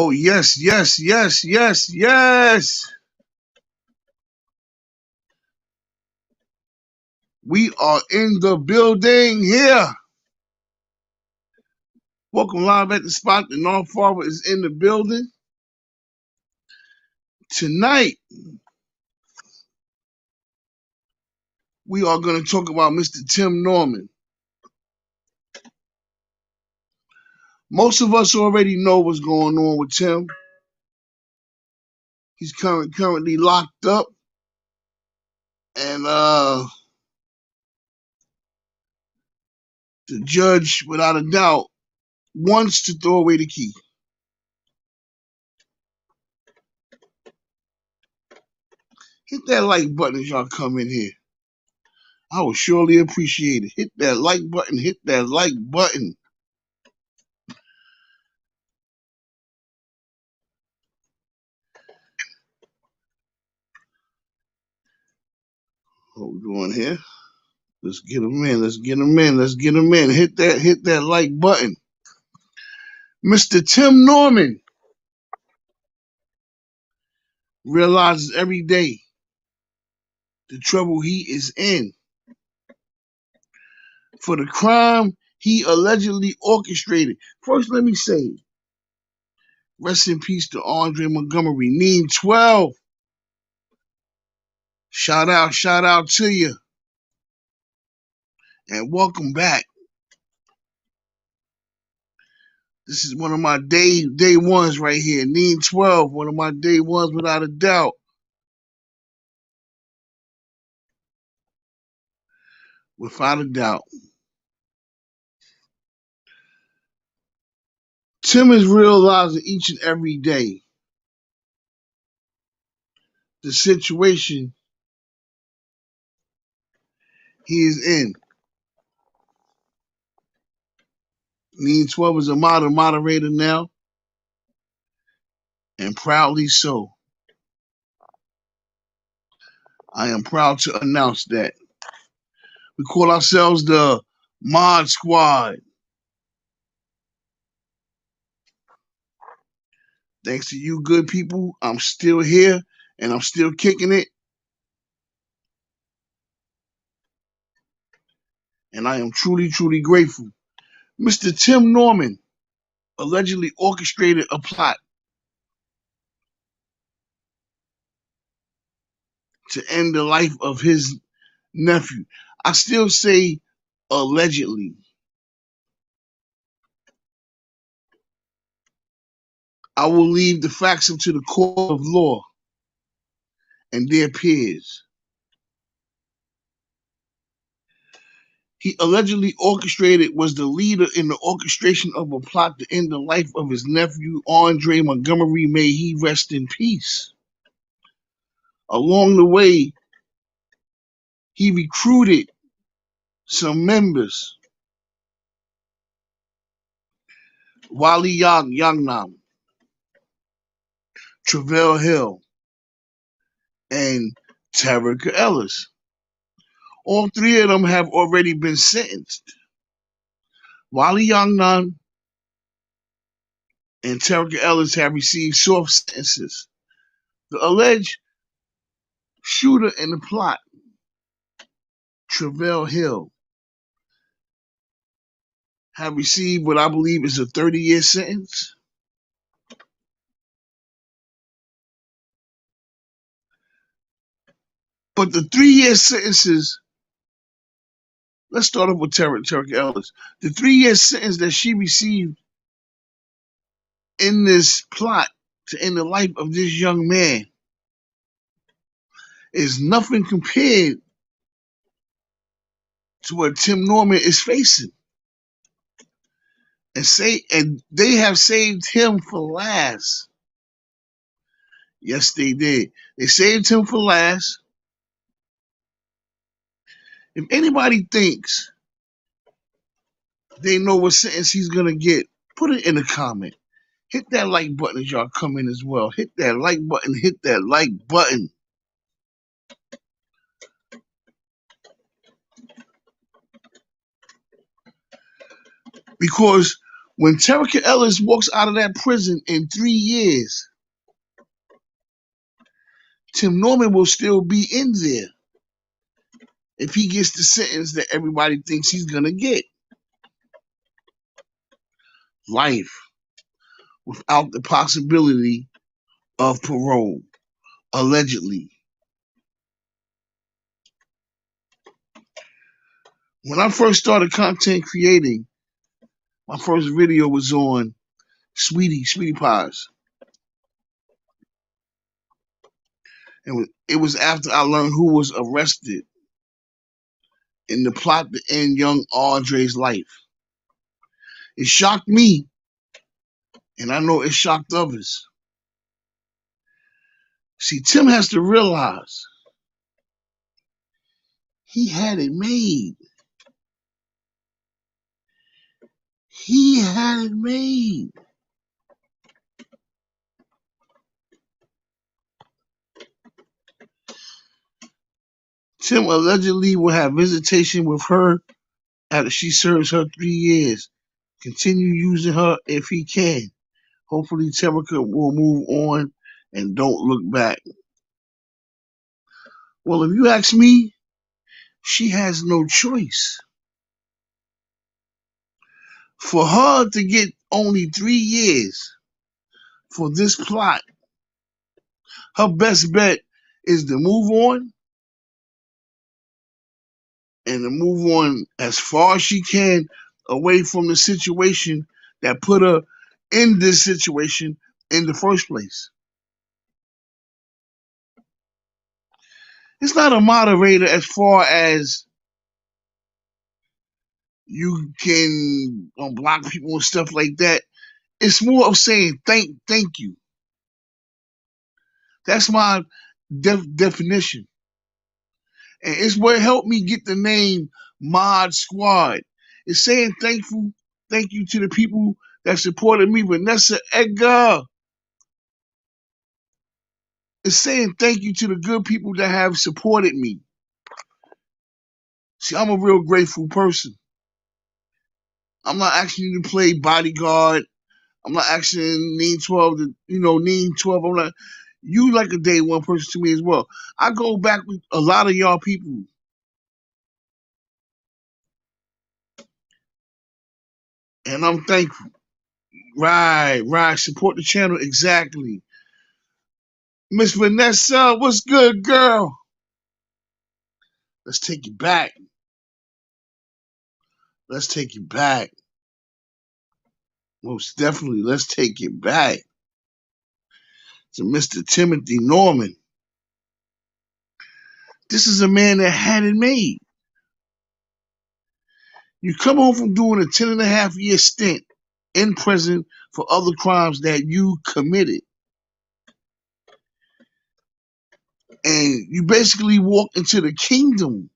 Oh, yes, yes, yes, yes, yes. We are in the building here. Welcome live at the spot. The North Father is in the building. Tonight, we are going to talk about Mr. Tim Norman. Most of us already know what's going on with Tim. He's currently locked up. And the judge, without a doubt, wants to throw away the key. Hit that like button as y'all come in here. I would surely appreciate it. Hit that like button. Hit that like button. Hold on here. Let's get them in. Let's get them in. Let's get them in. Hit that like button. Mr. Tim Norman realizes every day the trouble he is in for the crime he allegedly orchestrated. First, let me say, rest in peace to Andre Montgomery. Neem 12. Shout out to you. And welcome back. This is one of my day ones right here. Neem 12, one of my day ones without a doubt. Without a doubt. Tim is realizing each and every day the situation he is in. Neem 12 is a moderator now, and proudly so. I am proud to announce that. We call ourselves the Mod Squad. Thanks to you good people, I'm still here, and I'm still kicking it. And I am truly, truly grateful. Mr. Tim Norman allegedly orchestrated a plot to end the life of his nephew. I still say allegedly. I will leave the facts up to the court of law and their peers. He allegedly was the leader in the orchestration of a plot to end the life of his nephew, Andre Montgomery. May he rest in peace. Along the way, he recruited some members. Wally Yangnam, Terica Hill, and Terica Ellis. All three of them have already been sentenced. Wally Yangnam and Terica Ellis have received soft sentences. The alleged shooter in the plot, Terica Hill, have received what I believe is a 30-year sentence. But the 3-year sentences, let's start off with Terica Ellis. The 3-year sentence that she received in this plot to end the life of this young man is nothing compared to what Tim Norman is facing. And they have saved him for last. Yes, they did. They saved him for last. If anybody thinks they know what sentence he's gonna get, put it in a comment. Hit that like button as y'all come in as well. Hit that like button. Hit that like button. Because When Terica Ellis walks out of that prison in 3 years, Tim Norman will still be in there if he gets the sentence that everybody thinks he's going to get. Life without the possibility of parole, allegedly. When I first started content creating, my first video was on Sweetie Pies. And it was after I learned who was arrested in the plot to end young Audrey's life. It shocked me, and I know it shocked others. See, Tim has to realize he had it made. He had it made. Tim allegedly will have visitation with her after she serves her 3 years. Continue using her if he can. Hopefully, Terica will move on and don't look back. Well, if you ask me, she has no choice. For her to get only 3 years for this plot, her best bet is to move on and to move on as far as she can away from the situation that put her in this situation in the first place. It's not a moderator as far as you can block people and stuff like that. It's more of saying thank you. That's my definition. And it's what helped me get the name Mod Squad. It's saying thank you to the people that supported me. Vanessa Edgar. It's saying thank you to the good people that have supported me. See, I'm a real grateful person. I'm not asking you to play bodyguard. I'm not asking Nean 12 to, Nean 12. I'm not. You like a day one person to me as well. I go back with a lot of y'all people. And I'm thankful. Right. Support the channel. Exactly. Miss Vanessa, what's good, girl? Let's take it back. Let's take it back. Most definitely, let's take it back to Mr. Timothy Norman. This is a man that had it made. You come home from doing a 10.5-year stint in prison for other crimes that you committed. And you basically walk into the kingdom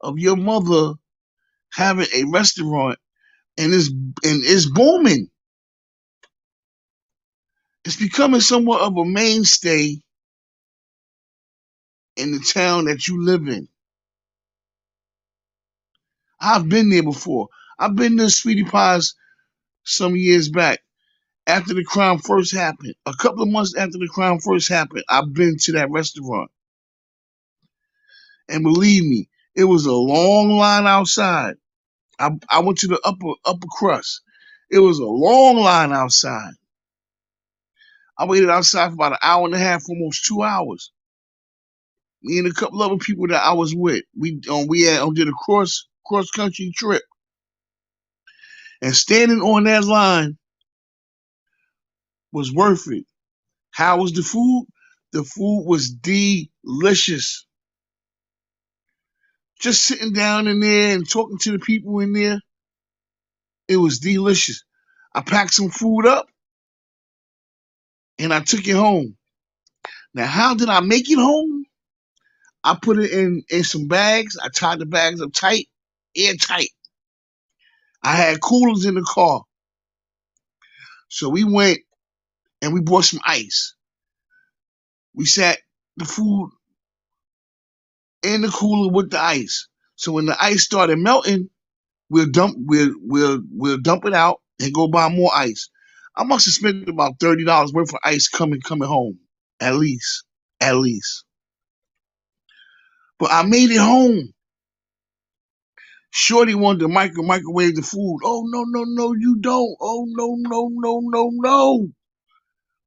of your mother having a restaurant and it's booming. It's becoming somewhat of a mainstay in the town that you live in. I've been there before. I've been to Sweetie Pies some years back. After the crime first happened, a couple of months after the crime first happened, I've been to that restaurant. And believe me, it was a long line outside. I went to the upper crust. It was a long line outside. I waited outside for about an hour and a half, almost 2 hours. Me and a couple other people that I was with, we did a cross country trip, and standing on that line was worth it. How was the food? The food was delicious. Just sitting down in there and talking to the people in there, it was delicious. I packed some food up and I took it home. Now, how did I make it home? I put it in some bags. I tied the bags up tight, airtight. I had coolers in the car. So we went and we bought some ice. We sat the food in the cooler with the ice. So when the ice started melting, we'll dump it out and go buy more ice. I must have spent about $30 worth of ice coming home, at least, at least. But I made it home. Shorty wanted to microwave the food. Oh no no no you don't. Oh no no no no no.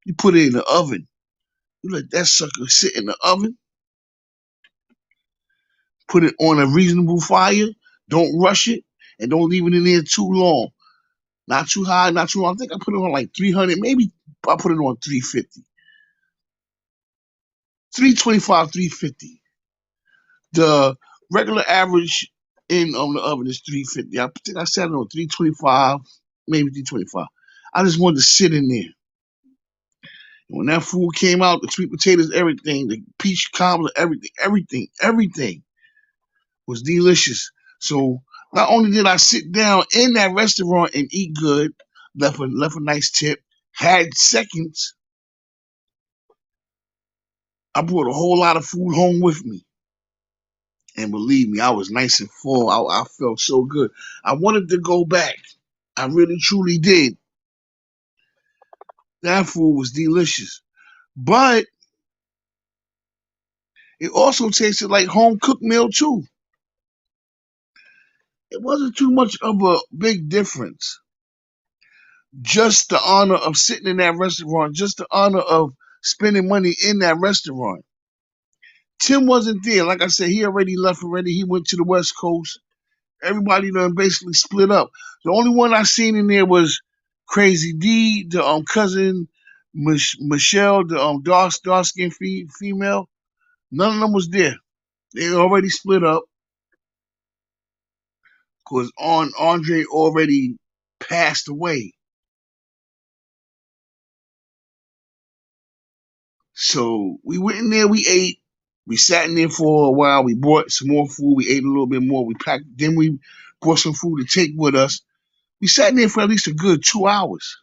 You put it in the oven. You let that sucker sit in the oven. Put it on a reasonable fire. Don't rush it, and don't leave it in there too long. Not too high, not too low. I think I put it on like 300, maybe I put it on 350. 325, 350. The regular average in on the oven is 350. I think I set it on 325, maybe 325. I just wanted to sit in there. And when that food came out, the sweet potatoes, everything, the peach cobbler, everything was delicious. So not only did I sit down in that restaurant and eat good, left a nice tip, had seconds, I brought a whole lot of food home with me. And believe me, I was nice and full. I felt so good. I wanted to go back. I really, truly did. That food was delicious. But it also tasted like home cooked meal, too. It wasn't too much of a big difference. Just the honor of sitting in that restaurant, just the honor of spending money in that restaurant. Tim wasn't there. Like I said, he already left already. He went to the West Coast. Everybody done basically split up. The only one I seen in there was Crazy D, the cousin Michelle, the dark skinned female. None of them was there. They already split up because Andre already passed away. So we went in there, we ate. We sat in there for a while. We bought some more food. We ate a little bit more. We packed. Then we brought some food to take with us. We sat in there for at least a good 2 hours.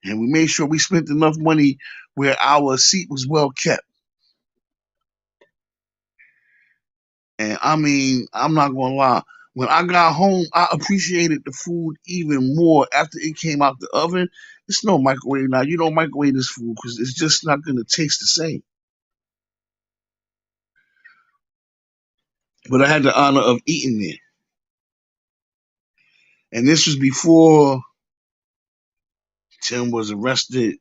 And we made sure we spent enough money where our seat was well kept. And I mean, I'm not gonna lie. When I got home, I appreciated the food even more after it came out the oven. It's no microwave now. You don't microwave this food because it's just not gonna taste the same. But I had the honor of eating there. And this was before Tim was arrested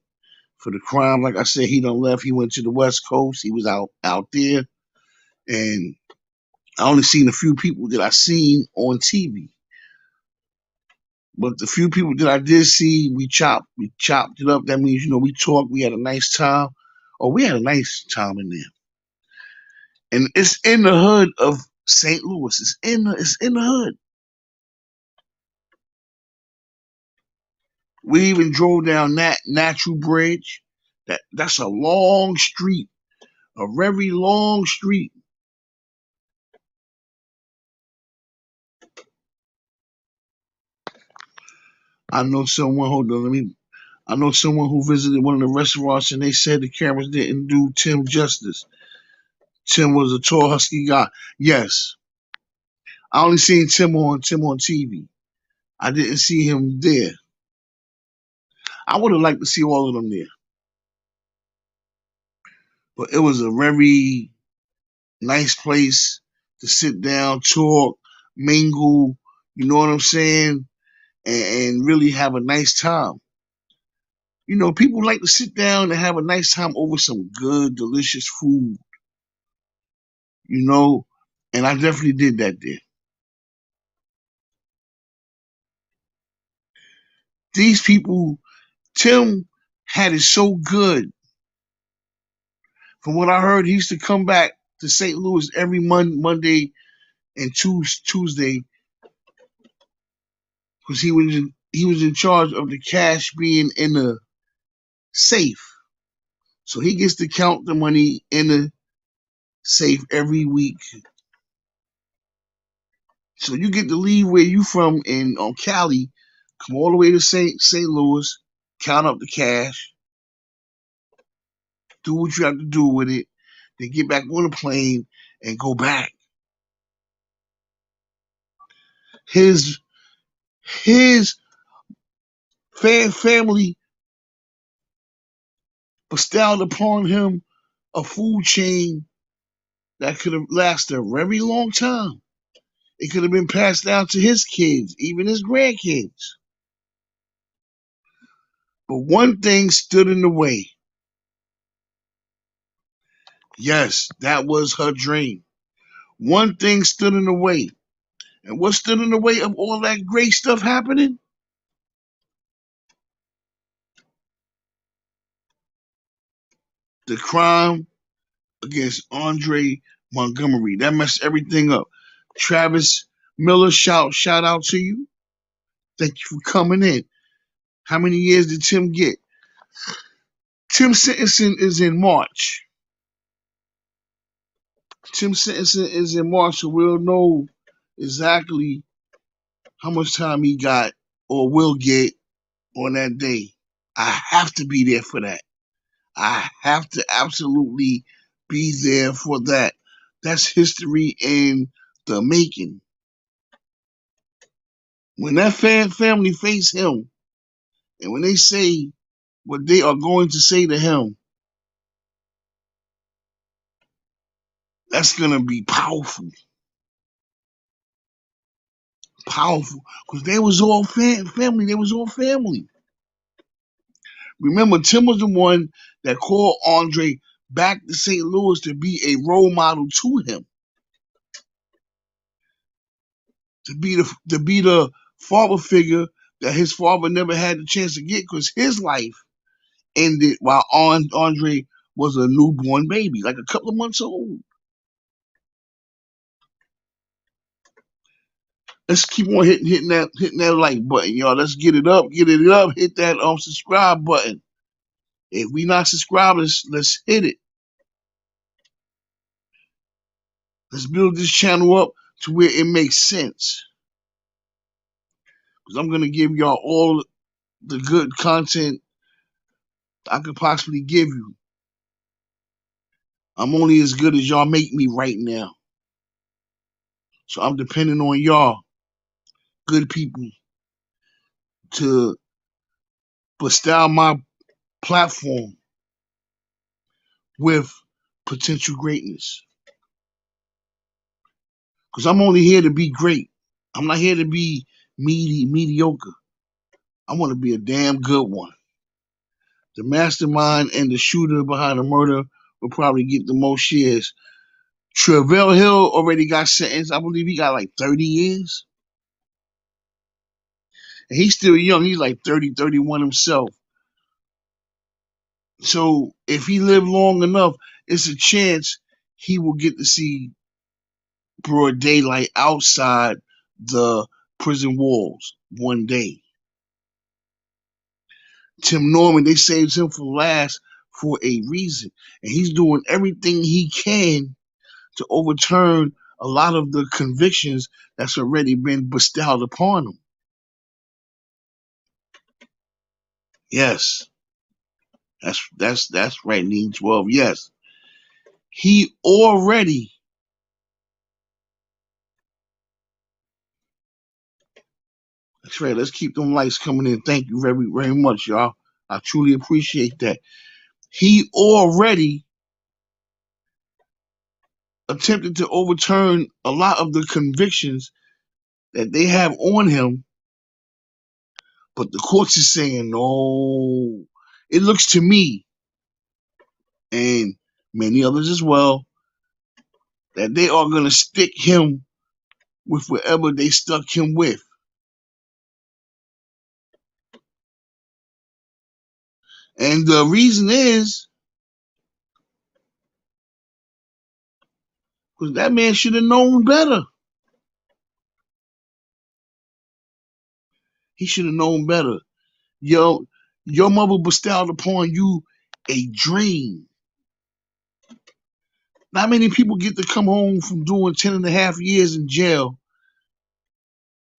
for the crime. Like I said, he done left. He went to the West Coast. He was out there. And I only seen a few people that I seen on TV. But the few people that I did see, we chopped it up. That means, we talked, we had a nice time. Oh, we had a nice time in there. And it's in the hood of St. Louis. It's in the hood. We even drove down that Natural Bridge. That's a long street. A very long street. I know someone, hold on, I know someone who visited one of the restaurants and they said the cameras didn't do Tim justice. Tim was a tall, husky guy. Yes. I only seen Tim on TV. I didn't see him there. I would have liked to see all of them there. But it was a very nice place to sit down, talk, mingle, you know what I'm saying? And really have a nice time. People like to sit down and have a nice time over some good, delicious food, and I definitely did that there. These people, Tim had it so good. From what I heard, he used to come back to St. Louis every Monday and Tuesday because he was in charge of the cash being in the safe. So he gets to count the money in the safe every week. So you get to leave where you from in on Cali, come all the way to St. Louis, count up the cash, do what you have to do with it, then get back on the plane and go back. His His family bestowed upon him a food chain that could have lasted a very long time. It could have been passed down to his kids, even his grandkids. But one thing stood in the way. Yes, that was her dream. One thing stood in the way. And what stood in the way of all that great stuff happening? The crime against Andre Montgomery. That messed everything up. Travis Miller, shout out to you. Thank you for coming in. How many years did Tim get? Tim's sentencing is in March. Tim's sentencing is in March, so we'll know exactly how much time he got or will get on that day. I have to be there for that. I have to absolutely be there for that. That's history in the making. When that family face him, and when they say what they are going to say to him, that's gonna be powerful, powerful. Because they was all family. They was all family. Remember, Tim was the one that called Andre back to St. Louis to be a role model to him, to be the father figure that his father never had the chance to get because his life ended while Andre was a newborn baby, like a couple of months old. Let's keep on hitting that like button, y'all. Let's get it up, hit that subscribe button. If we not subscribed, let's hit it. Let's build this channel up to where it makes sense. Because I'm gonna give y'all all the good content I could possibly give you. I'm only as good as y'all make me right now. So I'm depending on y'all, good people, to bestow my platform with potential greatness. Because I'm only here to be great. I'm not here to be mediocre. I want to be a damn good one. The mastermind and the shooter behind the murder will probably get the most shares. Travell Hill already got sentenced. I believe he got like 30 years. And he's still young. He's like 30, 31 himself. So if he lived long enough, it's a chance he will get to see broad daylight outside the prison walls one day. Tim Norman, they saved him for last for a reason. And he's doing everything he can to overturn a lot of the convictions that's already been bestowed upon him. Yes. That's right, Need 12. Yes. He already That's right. Let's keep them lights coming in. Thank you very, very much, y'all. I truly appreciate that. He already attempted to overturn a lot of the convictions that they have on him, but the courts is saying no. It looks to me, and many others as well, that they are going to stick him with whatever they stuck him with. And the reason is because that man should have known better. He should have known better. Your mother bestowed upon you a dream. Not many people get to come home from doing 10 and a half years in jail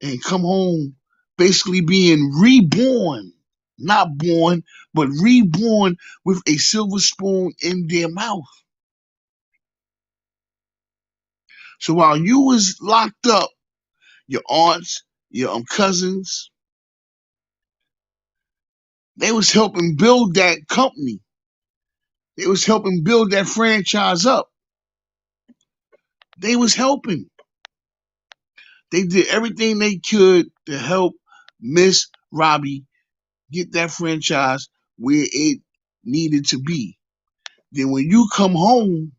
and come home basically being reborn. Not born, but reborn with a silver spoon in their mouth. So while you was locked up, your aunts, your cousins. They was helping build that company. They was helping build that franchise up. They was helping. They did everything they could to help Miss Robbie get that franchise where it needed to be. Then when you come home,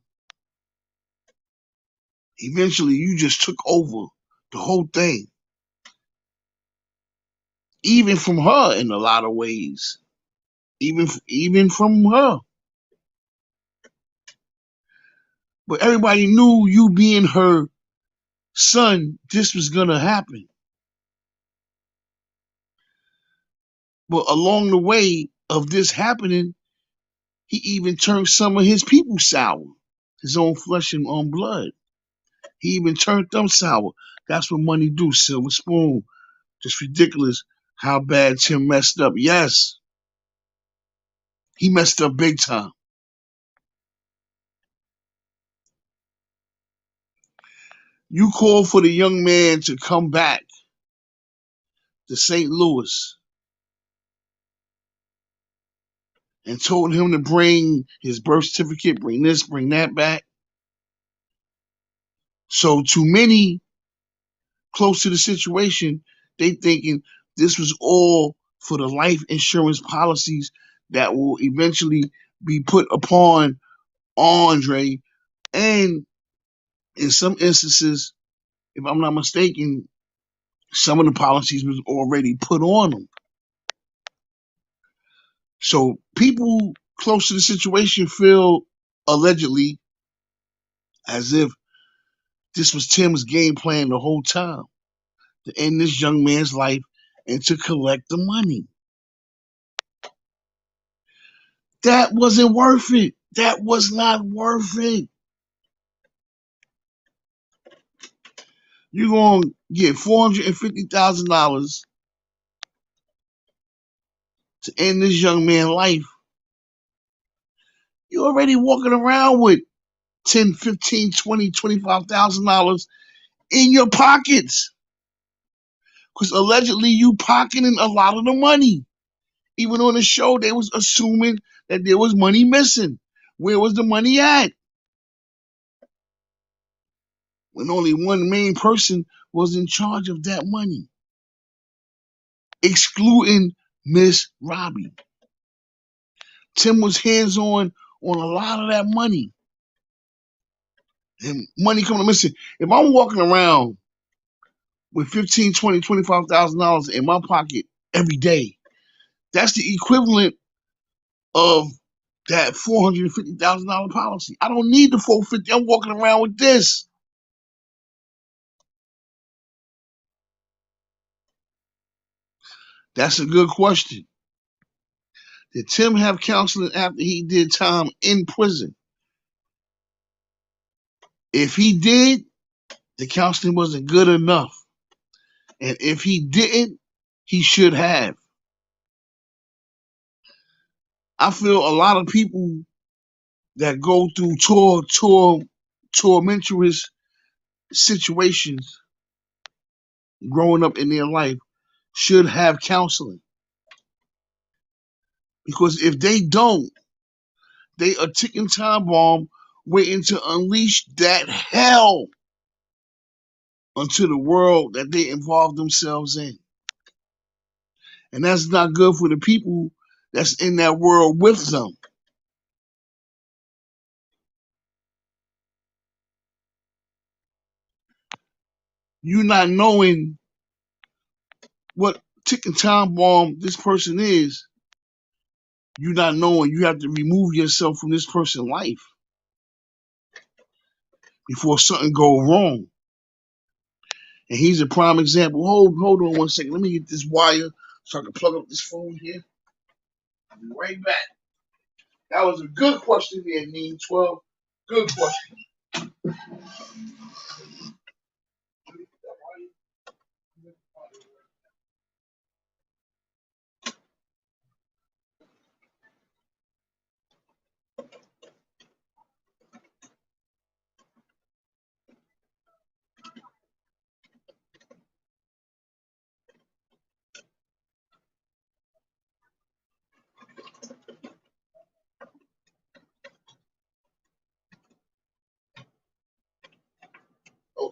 eventually you just took over the whole thing. Even from her in a lot of ways. Even from her. But everybody knew you being her son, this was gonna happen. But along the way of this happening, he even turned some of his people sour. His own flesh and own blood. He even turned them sour. That's what money do, Silver Spoon. Just ridiculous how bad Tim messed up. Yes, he messed up big time. You called for the young man to come back to St. Louis and told him to bring his birth certificate, bring this, bring that back. So to many close to the situation, they thinking this was all for the life insurance policies that will eventually be put upon Andre. And in some instances, if I'm not mistaken, some of the policies was already put on them. So people close to the situation feel allegedly as if this was Tim's game plan the whole time to end this young man's life and to collect the money. That wasn't worth it. That was not worth it. You're going to get $450,000 to end this young man's life. You're already walking around with 10, 15, 20, $25,000 in your pockets. Because allegedly you pocketing a lot of the money. Even on the show, they was assuming that there was money missing. Where was the money at? When only one main person was in charge of that money. Excluding Miss Robbie. Tim was hands-on on a lot of that money. And money coming missing. If I'm walking around with 15, 20, $25,000 in my pocket every day, that's the equivalent of that $450,000 policy. I don't need the $450. I'm walking around with this. That's a good question. Did Tim have counseling after he did time in prison? If he did, the counseling wasn't good enough. And if he didn't, he should have. I feel a lot of people that go through tormentorous situations growing up in their life should have counseling. Because if they don't, they a ticking time bomb waiting to unleash that hell onto the world that they involve themselves in. And that's not good for the people that's in that world with them. You not knowing what ticking time bomb this person is, you not knowing you have to remove yourself from this person's life before something go wrong. And he's a prime example. Hold on one second. Let me get this wire so I can plug up this phone here. I'll be right back. That was a good question there, Need 12. Good question.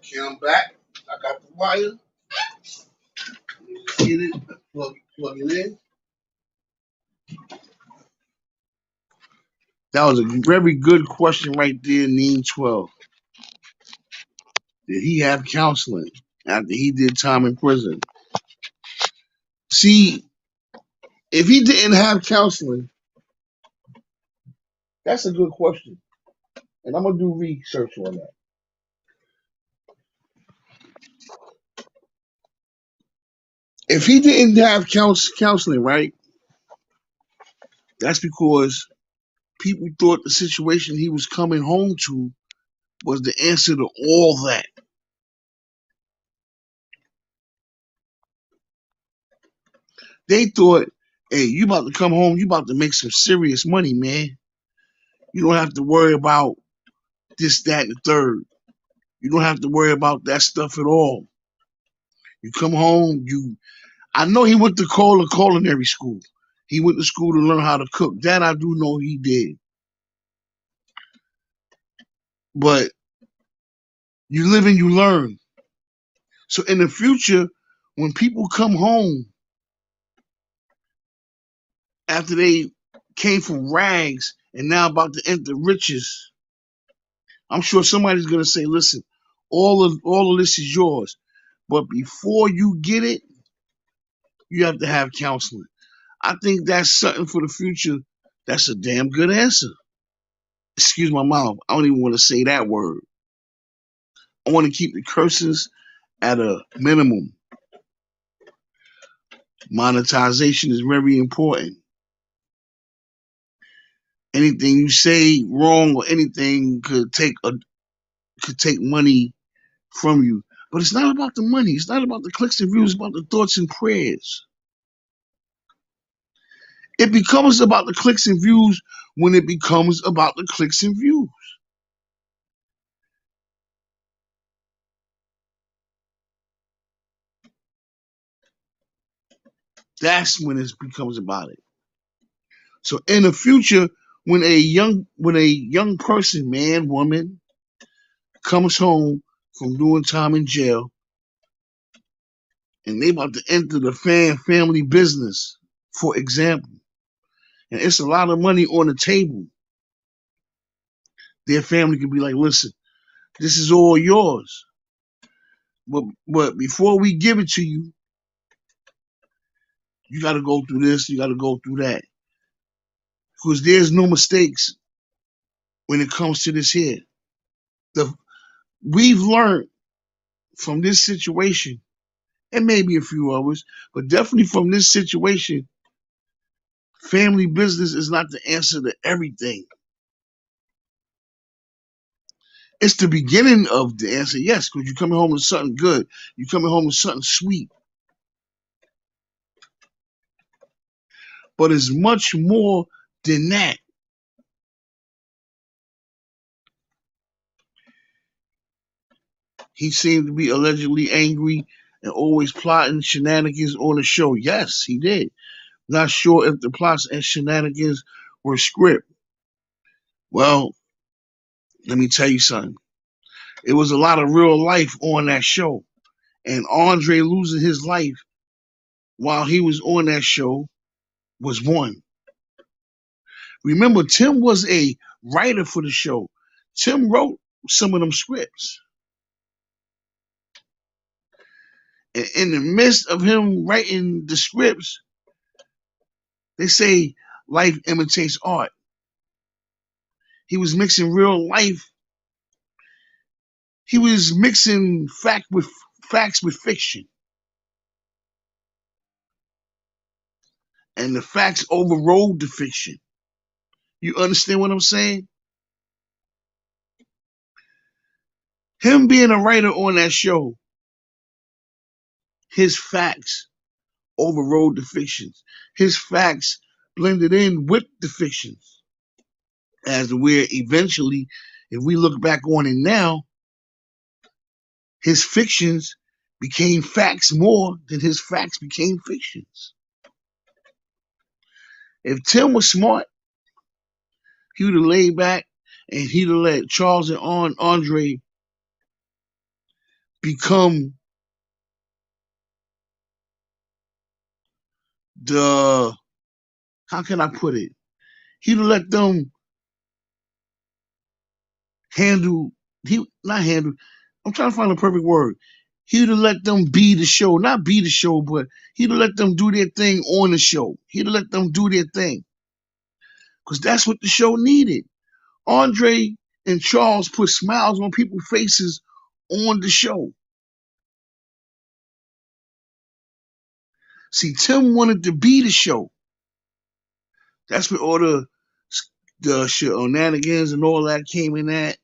Okay, I'm back. I got the wire. Let me just get it. Plug it in. That was a very good question right there, Neem 12. Did he have counseling after he did time in prison? See, if he didn't have counseling, that's a good question. And I'm going to do research on that. If he didn't have counseling, right, that's because people thought the situation he was coming home to was the answer to all that. They thought, hey, you about to come home, you about to make some serious money, man. You don't have to worry about this, that, and the third. You don't have to worry about that stuff at all. You come home, I know he went to culinary school. He went to school to learn how to cook. That I do know he did. But you live and you learn. So in the future, when people come home after they came from rags and now about to enter riches, I'm sure somebody's gonna say, listen, all of this is yours. But before you get it, you have to have counseling. I think that's something for the future. That's a damn good answer. Excuse my mouth. I don't even want to say that word. I want to keep the curses at a minimum. Monetization is very important. Anything you say wrong or anything could take money from you. But it's not about the money. It's not about the clicks and views. It's about the thoughts and prayers. It becomes about the clicks and views when it becomes about the clicks and views. That's when it becomes about it. So in the future, when a young person, man, woman, comes home from doing time in jail and they about to enter the family business, for example, and it's a lot of money on the table, their family could be like, listen, this is all yours. But before we give it to you, you got to go through this, you got to go through that. Because there's no mistakes when it comes to this here. The We've learned from this situation, and maybe a few others, but definitely from this situation, family business is not the answer to everything. It's the beginning of the answer, yes, because you're coming home with something good. You're coming home with something sweet. But it's much more than that. He seemed to be allegedly angry and always plotting shenanigans on the show. Yes, he did. Not sure if the plots and shenanigans were script. Well, let me tell you something. It was a lot of real life on that show. And Andre losing his life while he was on that show was one. Remember, Tim was a writer for the show. Tim wrote some of them scripts. And in the midst of him writing the scripts, they say life imitates art. He was mixing real life. He was mixing facts with fiction. And the facts overrode the fiction. You understand what I'm saying? Him being a writer on that show, his facts overrode the fictions. His facts blended in with the fictions. As we're eventually, if we look back on it now, his fictions became facts more than his facts became fictions. If Tim was smart, he would have laid back and he'd have let Charles and Andre become the, how can I put it? He'd have let them handle, he not handle, I'm trying to find the perfect word. He'd have let them be the show, not be the show, but he'd have let them do their thing on the show. He'd have let them do their thing. Because that's what the show needed. Andre and Charles put smiles on people's faces on the show. See, Tim wanted to be the show. That's where all the shenanigans and all that came in at.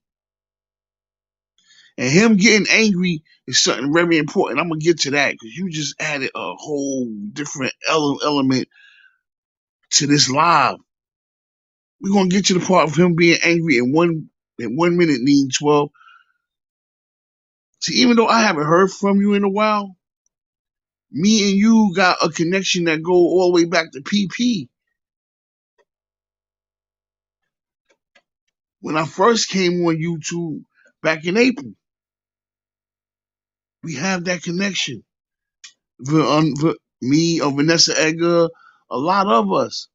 And him getting angry is something very important. I'm gonna get to that because you just added a whole different element to this live. We're gonna get to the part of him being angry in 1 minute, Neem 12. See, even though I haven't heard from you in a while, me and you got a connection that go all the way back to PP. When I first came on YouTube back in April, we have that connection. Me or Vanessa Edgar, a lot of us,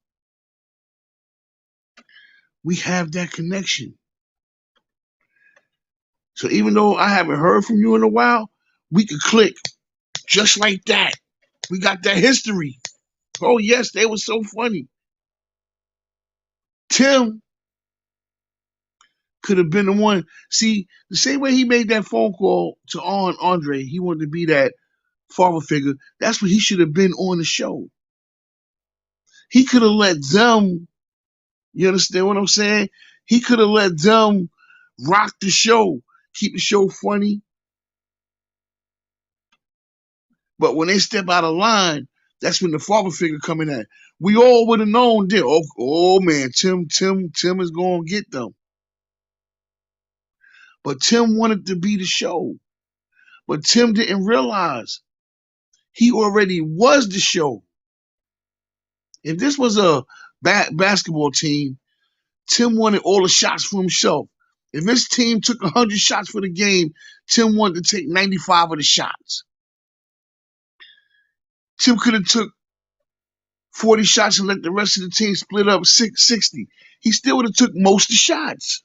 we have that connection. So even though I haven't heard from you in a while, we could click just like that. We got that history. Oh yes, they were so funny. Tim could have been the one. See, the same way he made that phone call to Andre, he wanted to be that father figure. That's what he should have been on the show. He could have let them, you understand what I'm saying? He could have let them rock the show, keep the show funny. But when they step out of line, that's when the father figure coming at. We all would have known then. Oh man, Tim is gonna get them. But Tim wanted to be the show. But Tim didn't realize he already was the show. If this was a basketball team, Tim wanted all the shots for himself. If his team took 100 shots for the game, Tim wanted to take 95 of the shots. Tim could have took 40 shots and let the rest of the team split up 60. He still would have took most of the shots.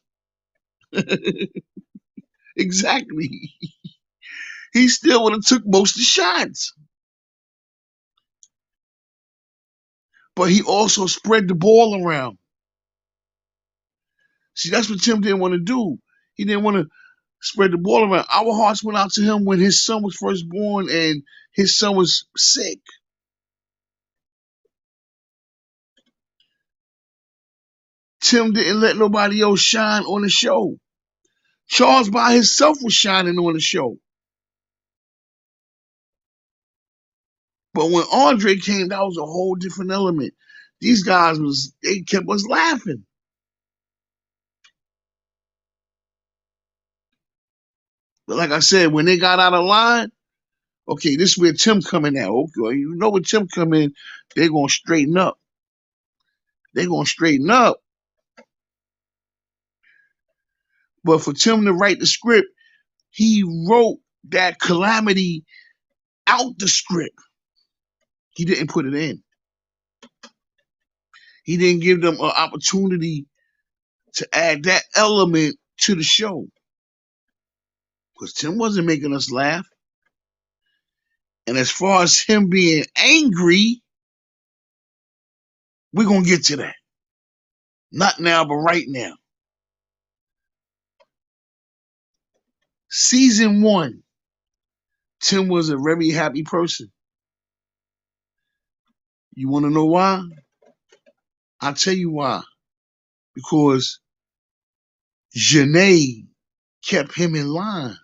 Exactly. He still would have took most of the shots. But he also spread the ball around. See, that's what Tim didn't want to do. He didn't want to spread the ball around. Our hearts went out to him when his son was first born and his son was sick. Tim didn't let nobody else shine on the show. Charles by himself was shining on the show. But when Andre came, that was a whole different element. These guys they kept us laughing. But like I said, when they got out of line, okay, this is where Tim coming at. Okay, you know when Tim come in, they're gonna straighten up. They're gonna straighten up. But for Tim to write the script, he wrote that calamity out the script. He didn't put it in. He didn't give them an opportunity to add that element to the show. Because Tim wasn't making us laugh. And as far as him being angry, we're going to get to that. Not now, but right now. Season 1, Tim was a very happy person. You want to know why? I'll tell you why. Because Janae kept him in line.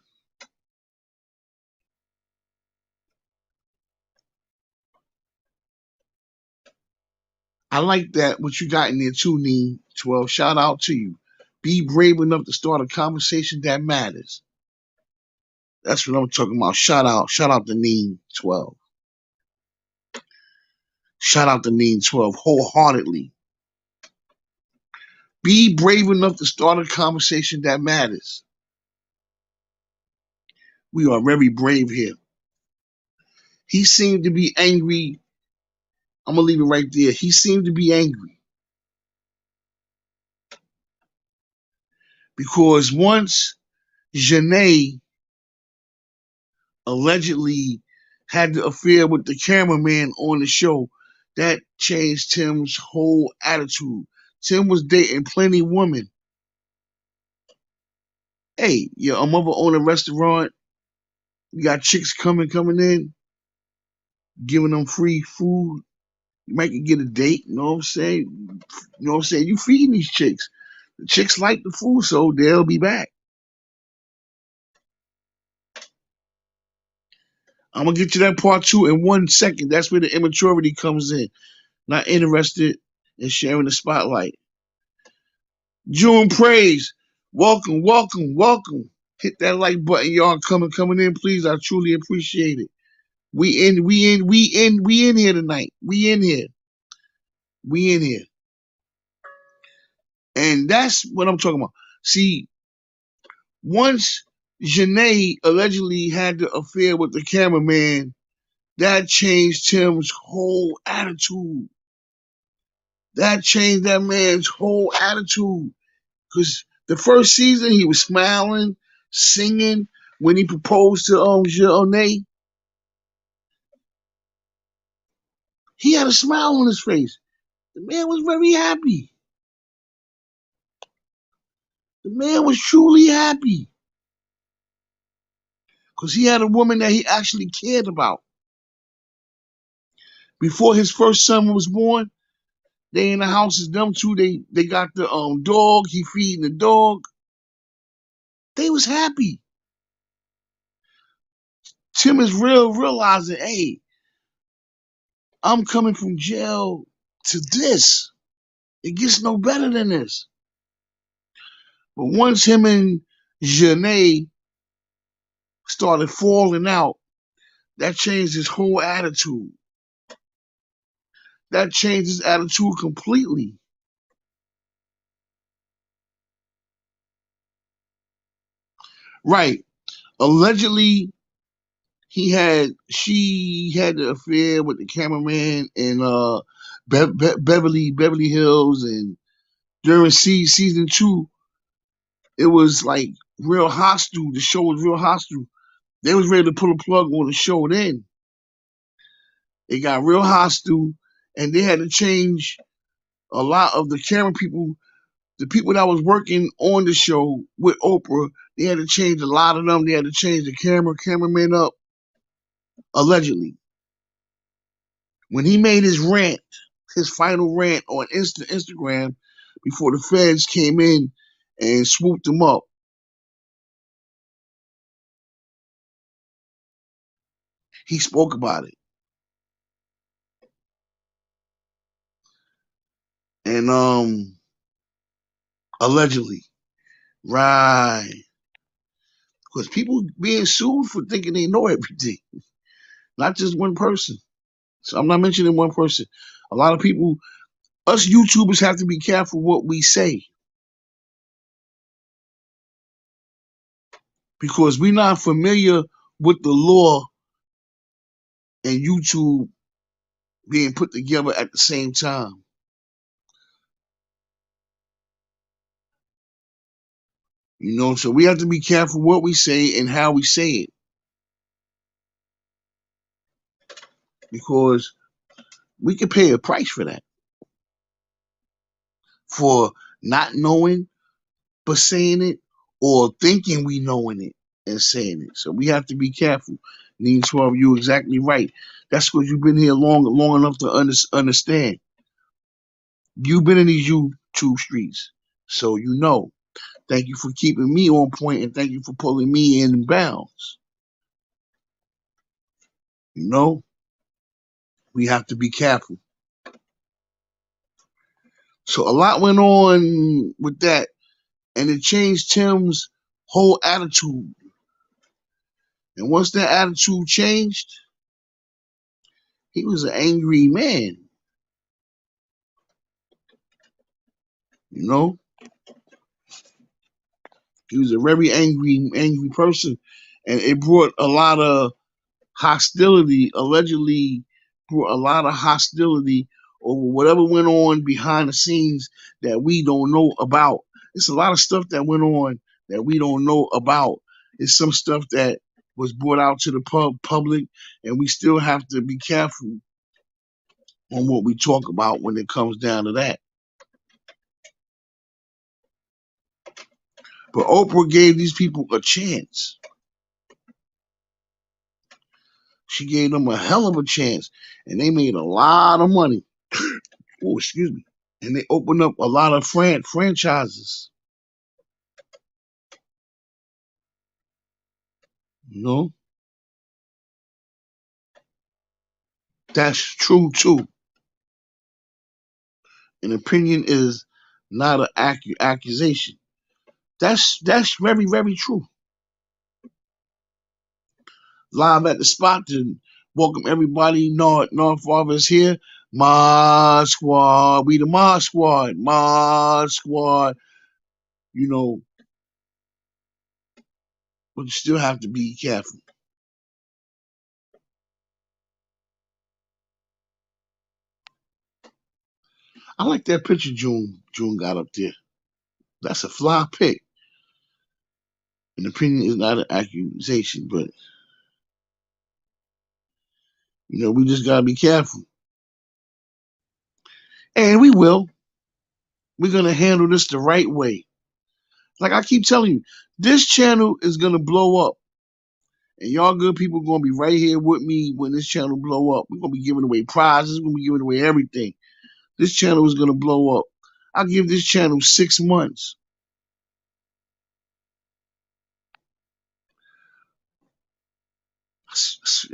I like that, what you got in there too, Neem 12. Shout out to you. Be brave enough to start a conversation that matters. That's what I'm talking about. Shout out to Neem 12. Shout out to Neem 12 wholeheartedly. Be brave enough to start a conversation that matters. We are very brave here. He seemed to be angry. I'm gonna leave it right there. He seemed to be angry because once Janae allegedly had the affair with the cameraman on the show, that changed Tim's whole attitude. Tim was dating plenty of women. Hey, your mother own a restaurant. You got chicks coming in, giving them free food. You might get a date. You know what I'm saying? You know what I'm saying? You feeding these chicks. The chicks like the food, so they'll be back. I'm gonna get to that part two in 1 second. That's where the immaturity comes in. Not interested in sharing the spotlight. June praise. Welcome, welcome, welcome. Hit that like button, y'all. Coming in, please. I truly appreciate it. We in here tonight. We in here. We in here. And that's what I'm talking about. See, once Janae allegedly had the affair with the cameraman, that changed Tim's whole attitude. That changed that man's whole attitude. Because the first season, he was smiling, singing. When he proposed to Janae, he had a smile on his face. The man was very happy. The man was truly happy. Because he had a woman that he actually cared about. Before his first son was born, they in the house is them two. They got the dog. He feeding the dog. They was happy. Tim is realizing, hey, I'm coming from jail to this. It gets no better than this. But once him and Janae started falling out, that changed his whole attitude. That changed his attitude completely. Right. Allegedly, she had the affair with the cameraman in Beverly Hills, and during season two, it was like real hostile. The show was real hostile. They was ready to pull a plug on the show. Then it got real hostile, and they had to change a lot of the camera people. The people that was working on the show with Oprah, they had to change a lot of them. They had to change the cameraman up, allegedly. When he made his rant, his final rant on Instagram before the feds came in and swooped him up, he spoke about it. And allegedly, right. Because people being sued for thinking they know everything, not just one person. So I'm not mentioning one person. A lot of people, us YouTubers, have to be careful what we say because we're not familiar with the law and YouTube being put together at the same time. You know, so we have to be careful what we say and how we say it because we can pay a price for that, for not knowing but saying it or thinking we knowing it and saying it. So we have to be careful. Need 12, you're exactly right. That's because you've been here long enough to understand. You've been in these YouTube streets, so you know. Thank you for keeping me on point and thank you for pulling me in bounds. You know, we have to be careful. So a lot went on with that, and it changed Tim's whole attitude. And once that attitude changed, he was an angry man. You know, he was a very angry person, and it brought a lot of hostility, allegedly brought a lot of hostility over whatever went on behind the scenes that we don't know about. It's a lot of stuff that went on that we don't know about. It's some stuff that was brought out to the public, and we still have to be careful on what we talk about when it comes down to that. But Oprah gave these people a chance. She gave them a hell of a chance, and they made a lot of money. Oh, excuse me. And they opened up a lot of franchises. You know, that's true too. An opinion is not an accusation. That's very very true. Live at the spot to welcome everybody. North Father's here. Mod Squad. We the Mod Squad. Mod Squad. You know, but you still have to be careful. I like that picture June got up there. That's a fly pic. An opinion is not an accusation, but we just gotta be careful. And we will. We're gonna handle this the right way. Like I keep telling you, this channel is gonna blow up. And y'all good people gonna be right here with me when this channel blow up. We're gonna be giving away prizes, we're gonna be giving away everything. This channel is gonna blow up. I give this channel 6 months.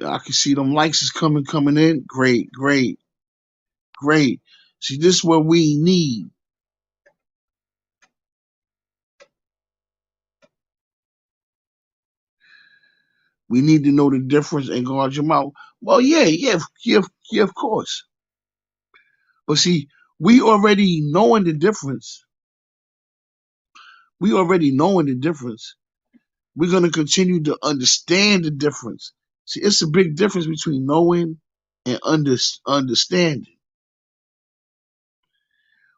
I can see them likes is coming in. Great, great, great. See, this is what we need. We need to know the difference and guard your mouth. Well, yeah, of course. But see, we already knowing the difference. We already knowing the difference. We're gonna continue to understand the difference. See, it's a big difference between knowing and understanding.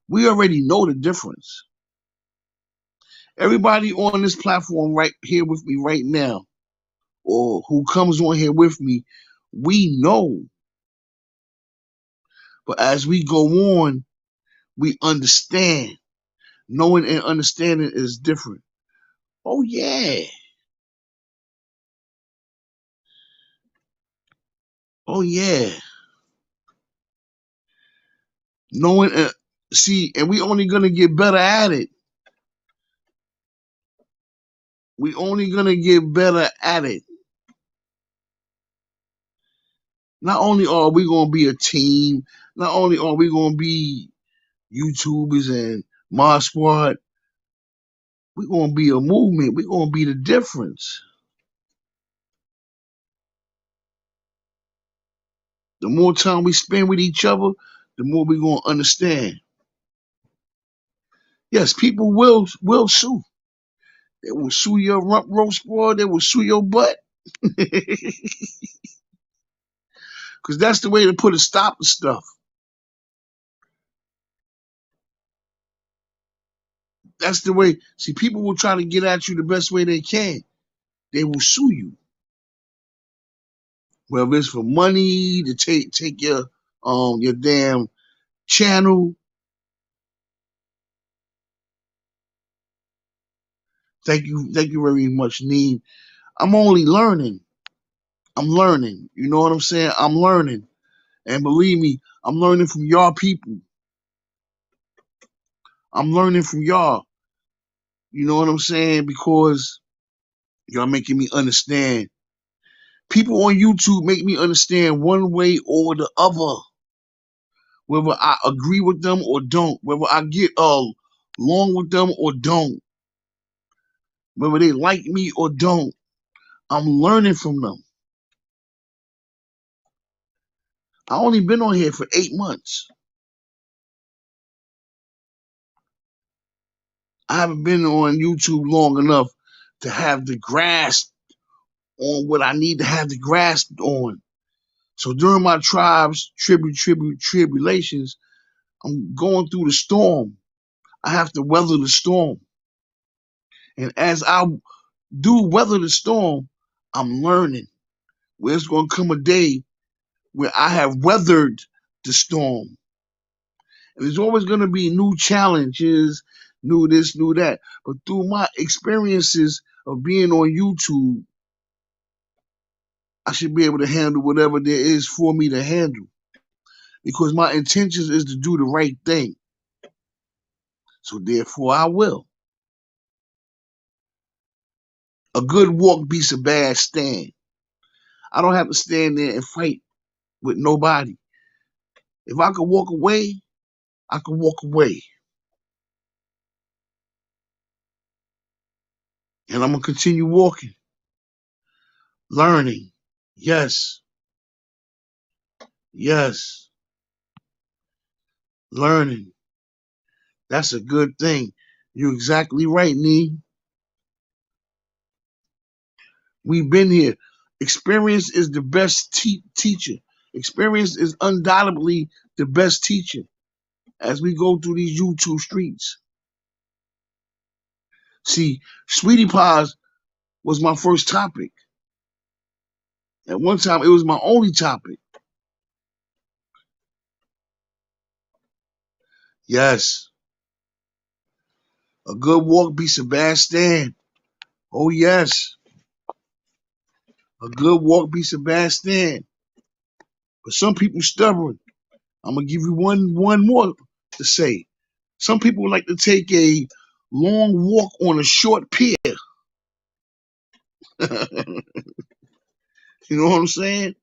We already know the difference. Everybody on this platform right here with me right now, or who comes on here with me, we know. But as we go on, we understand. Knowing and understanding is different. Oh yeah. Oh yeah. Knowing see, and we only gonna get better at it. We only gonna get better at it. Not only are we gonna be a team, not only are we gonna be YouTubers and Mod Squad, we're gonna be a movement. We're gonna be the difference. The more time we spend with each other, the more we're gonna understand. Yes, people will sue. They will sue your rump roast squad. They will sue your butt. Because that's the way to put a stop to stuff. That's the way. See, people will try to get at you the best way they can. They will sue you. Whether it's for money to take your damn channel. Thank you very much, Need. I'm only learning. I'm learning. You know what I'm saying? I'm learning. And believe me, I'm learning from y'all people. I'm learning from y'all. You know what I'm saying? Because y'all making me understand. People on YouTube make me understand one way or the other. Whether I agree with them or don't. Whether I get along with them or don't. Whether they like me or don't. I'm learning from them. I only been on here for 8 months. I haven't been on YouTube long enough to have the grasp on what I need to have the grasp on. So during my tribe's tribulations, I'm going through the storm. I have to weather the storm. And as I do weather the storm, I'm learning where it's going to come a day where I have weathered the storm. And there's always going to be new challenges, new this, new that. But through my experiences of being on YouTube, I should be able to handle whatever there is for me to handle. Because my intentions is to do the right thing. So therefore I will. A good walk beats a bad stand. I don't have to stand there and fight with nobody. If I could walk away, I could walk away. And I'm going to continue walking, learning. Yes, yes, learning. That's a good thing. You're exactly right, Nee. We've been here. Experience is the best teacher. Experience is undoubtedly the best teacher as we go through these YouTube streets. See, Sweetie Pies was my first topic. At one time, it was my only topic. Yes, a good walk beats a bad stand. Oh, yes, a good walk beats a bad stand. But some people stubborn. I'm going to give you one more to say. Some people like to take a long walk on a short pier. You know what I'm saying?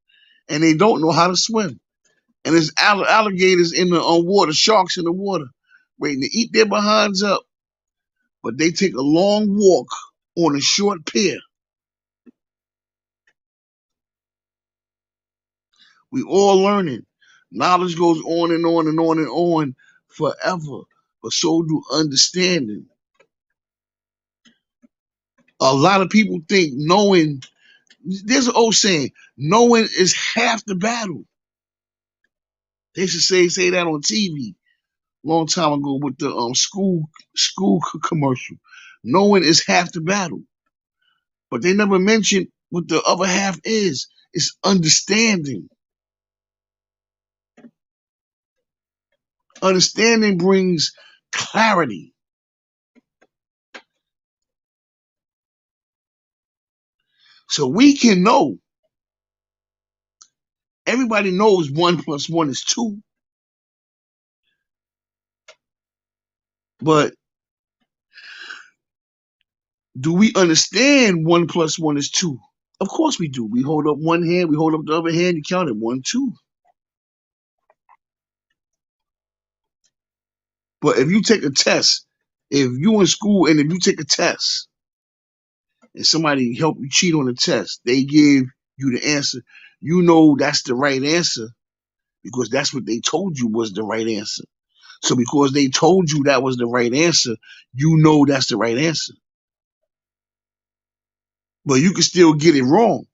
And they don't know how to swim. And there's alligators in the water, sharks in the water, waiting to eat their behinds up. But they take a long walk on a short pier. We all learning. Knowledge goes on and on and on and on forever. But so do understanding. A lot of people think knowing, there's an old saying, knowing is half the battle. They should say that on TV long time ago with the school commercial. Knowing is half the battle. But they never mentioned what the other half is. It's understanding. Understanding brings clarity. So we can know. Everybody knows 1+1 is 2. But do we understand 1+1 is 2? Of course we do. We hold up one hand, we hold up the other hand, you count it 1, 2. But if you take a test, if you in school and if you take a test and somebody help you cheat on the test, they give you the answer, you know that's the right answer because that's what they told you was the right answer. So because they told you that was the right answer, you know that's the right answer. But you can still get it wrong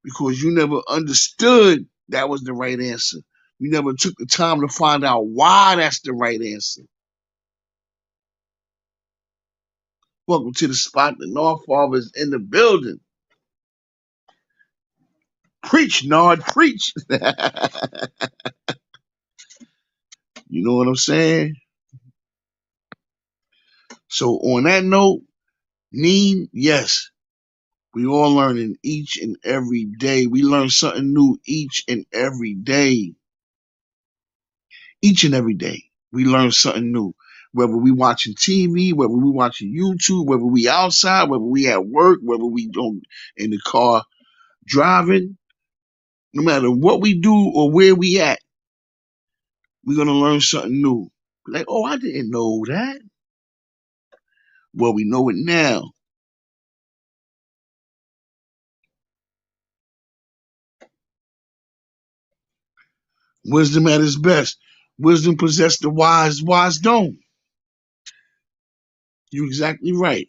because you never understood that was the right answer. You never took the time to find out why that's the right answer. Welcome to the spot. The North Father is in the building. Preach, Nard, preach. You know what I'm saying? So on that note, Neen, yes, we all learning each and every day. We learn something new each and every day. Each and every day, we learn something new. Whether we watching TV, whether we watching YouTube, whether we outside, whether we at work, whether we don't in the car driving, no matter what we do or where we at, we're gonna learn something new. Like, oh, I didn't know that. Well, we know it now. Wisdom at its best. Wisdom possess the wise, wise don't. You're exactly right.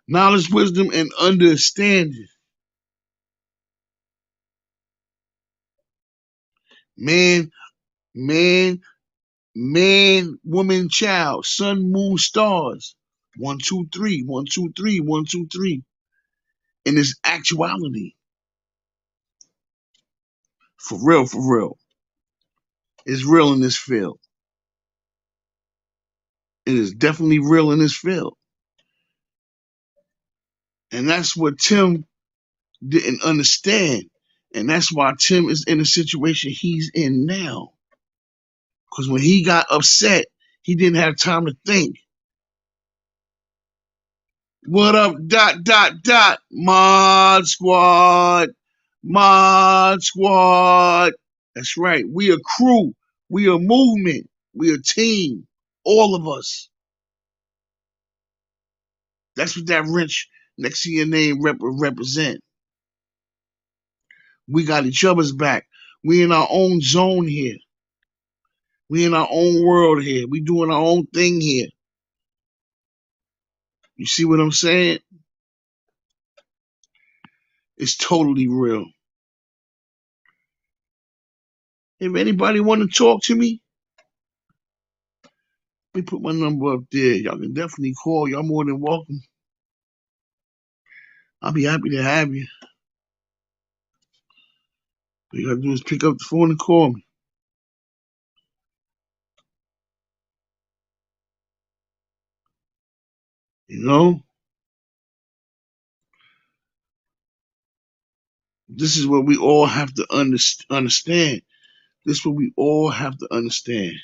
Knowledge, wisdom, and understanding. Man, man, man, woman, child, sun, moon, stars. 1, 2, 3, 1, 2, 3, 1, 2, 3. And it's actuality. For real, for real. It's real in this field. It is definitely real in this field. And that's what Tim didn't understand. And that's why Tim is in the situation he's in now. Because when he got upset, he didn't have time to think. What up, dot, dot, dot, mod squad, mod squad. That's right. We a crew. We a movement. We a team. All of us. That's what that wrench next to your name represent. We got each other's back. We in our own zone here. We in our own world here. We doing our own thing here. You see what I'm saying? It's totally real. If anybody want to talk to me, let me put my number up there. Y'all can definitely call. Y'all more than welcome. I'll be happy to have you. All you gotta do is pick up the phone and call me. You know? This is what we all have to understand. This is what we all have to understand.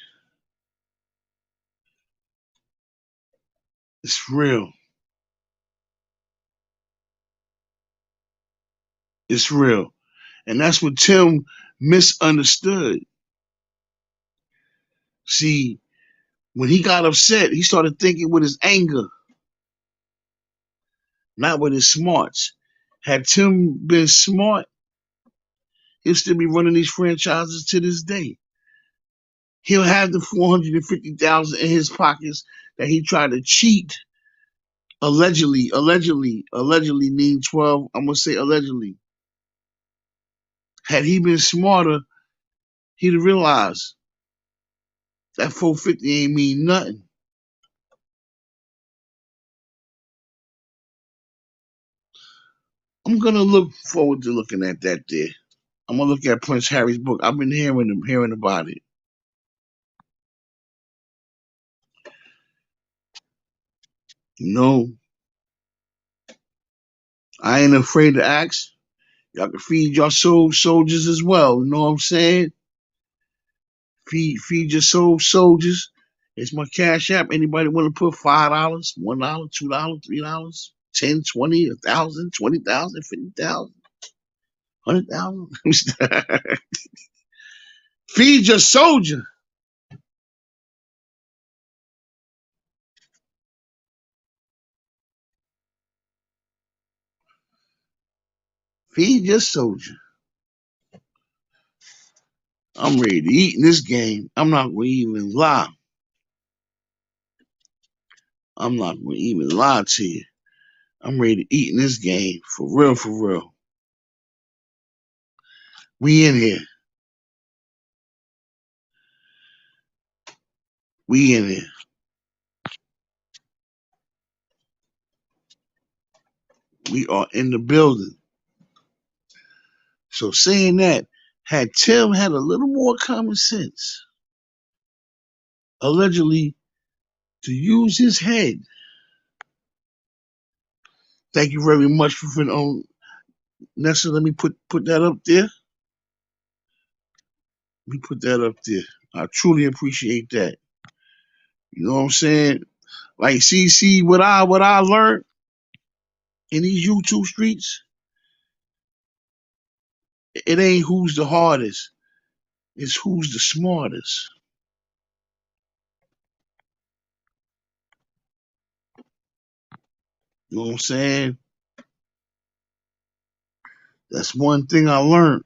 It's real. It's real. And that's what Tim misunderstood. See, when he got upset, he started thinking with his anger, not with his smarts. Had Tim been smart, he'll still be running these franchises to this day. He'll have the 450,000 in his pockets that he tried to cheat. Allegedly mean 12. I'm gonna say allegedly. Had he been smarter, he'd have realized that 450 ain't mean nothing. I'm gonna look forward to looking at that there. I'm gonna look at Prince Harry's book. I've been hearing about it. You know, I ain't afraid to ask. Y'all can feed your soul soldiers as well. You know what I'm saying? Feed your soul soldiers. It's my cash app. Anybody want to put $5, $1, $2, $3, 10, 20, 1,000, 20,000, 50,000, 100,000? Feed your soldier. Feed your soldier. I'm ready to eat in this game. I'm not going to even lie. I'm not going to even lie to you. I'm ready to eat in this game. For real, for real. We in here. We in here. We are in the building. So saying that, had Tim had a little more common sense, allegedly, to use his head. Thank you very much for Nessa. Let me put that up there. Let me put that up there. I truly appreciate that. You know what I'm saying? Like, see what I learned in these YouTube streets. It ain't who's the hardest. It's who's the smartest. You know what I'm saying? That's one thing I learned.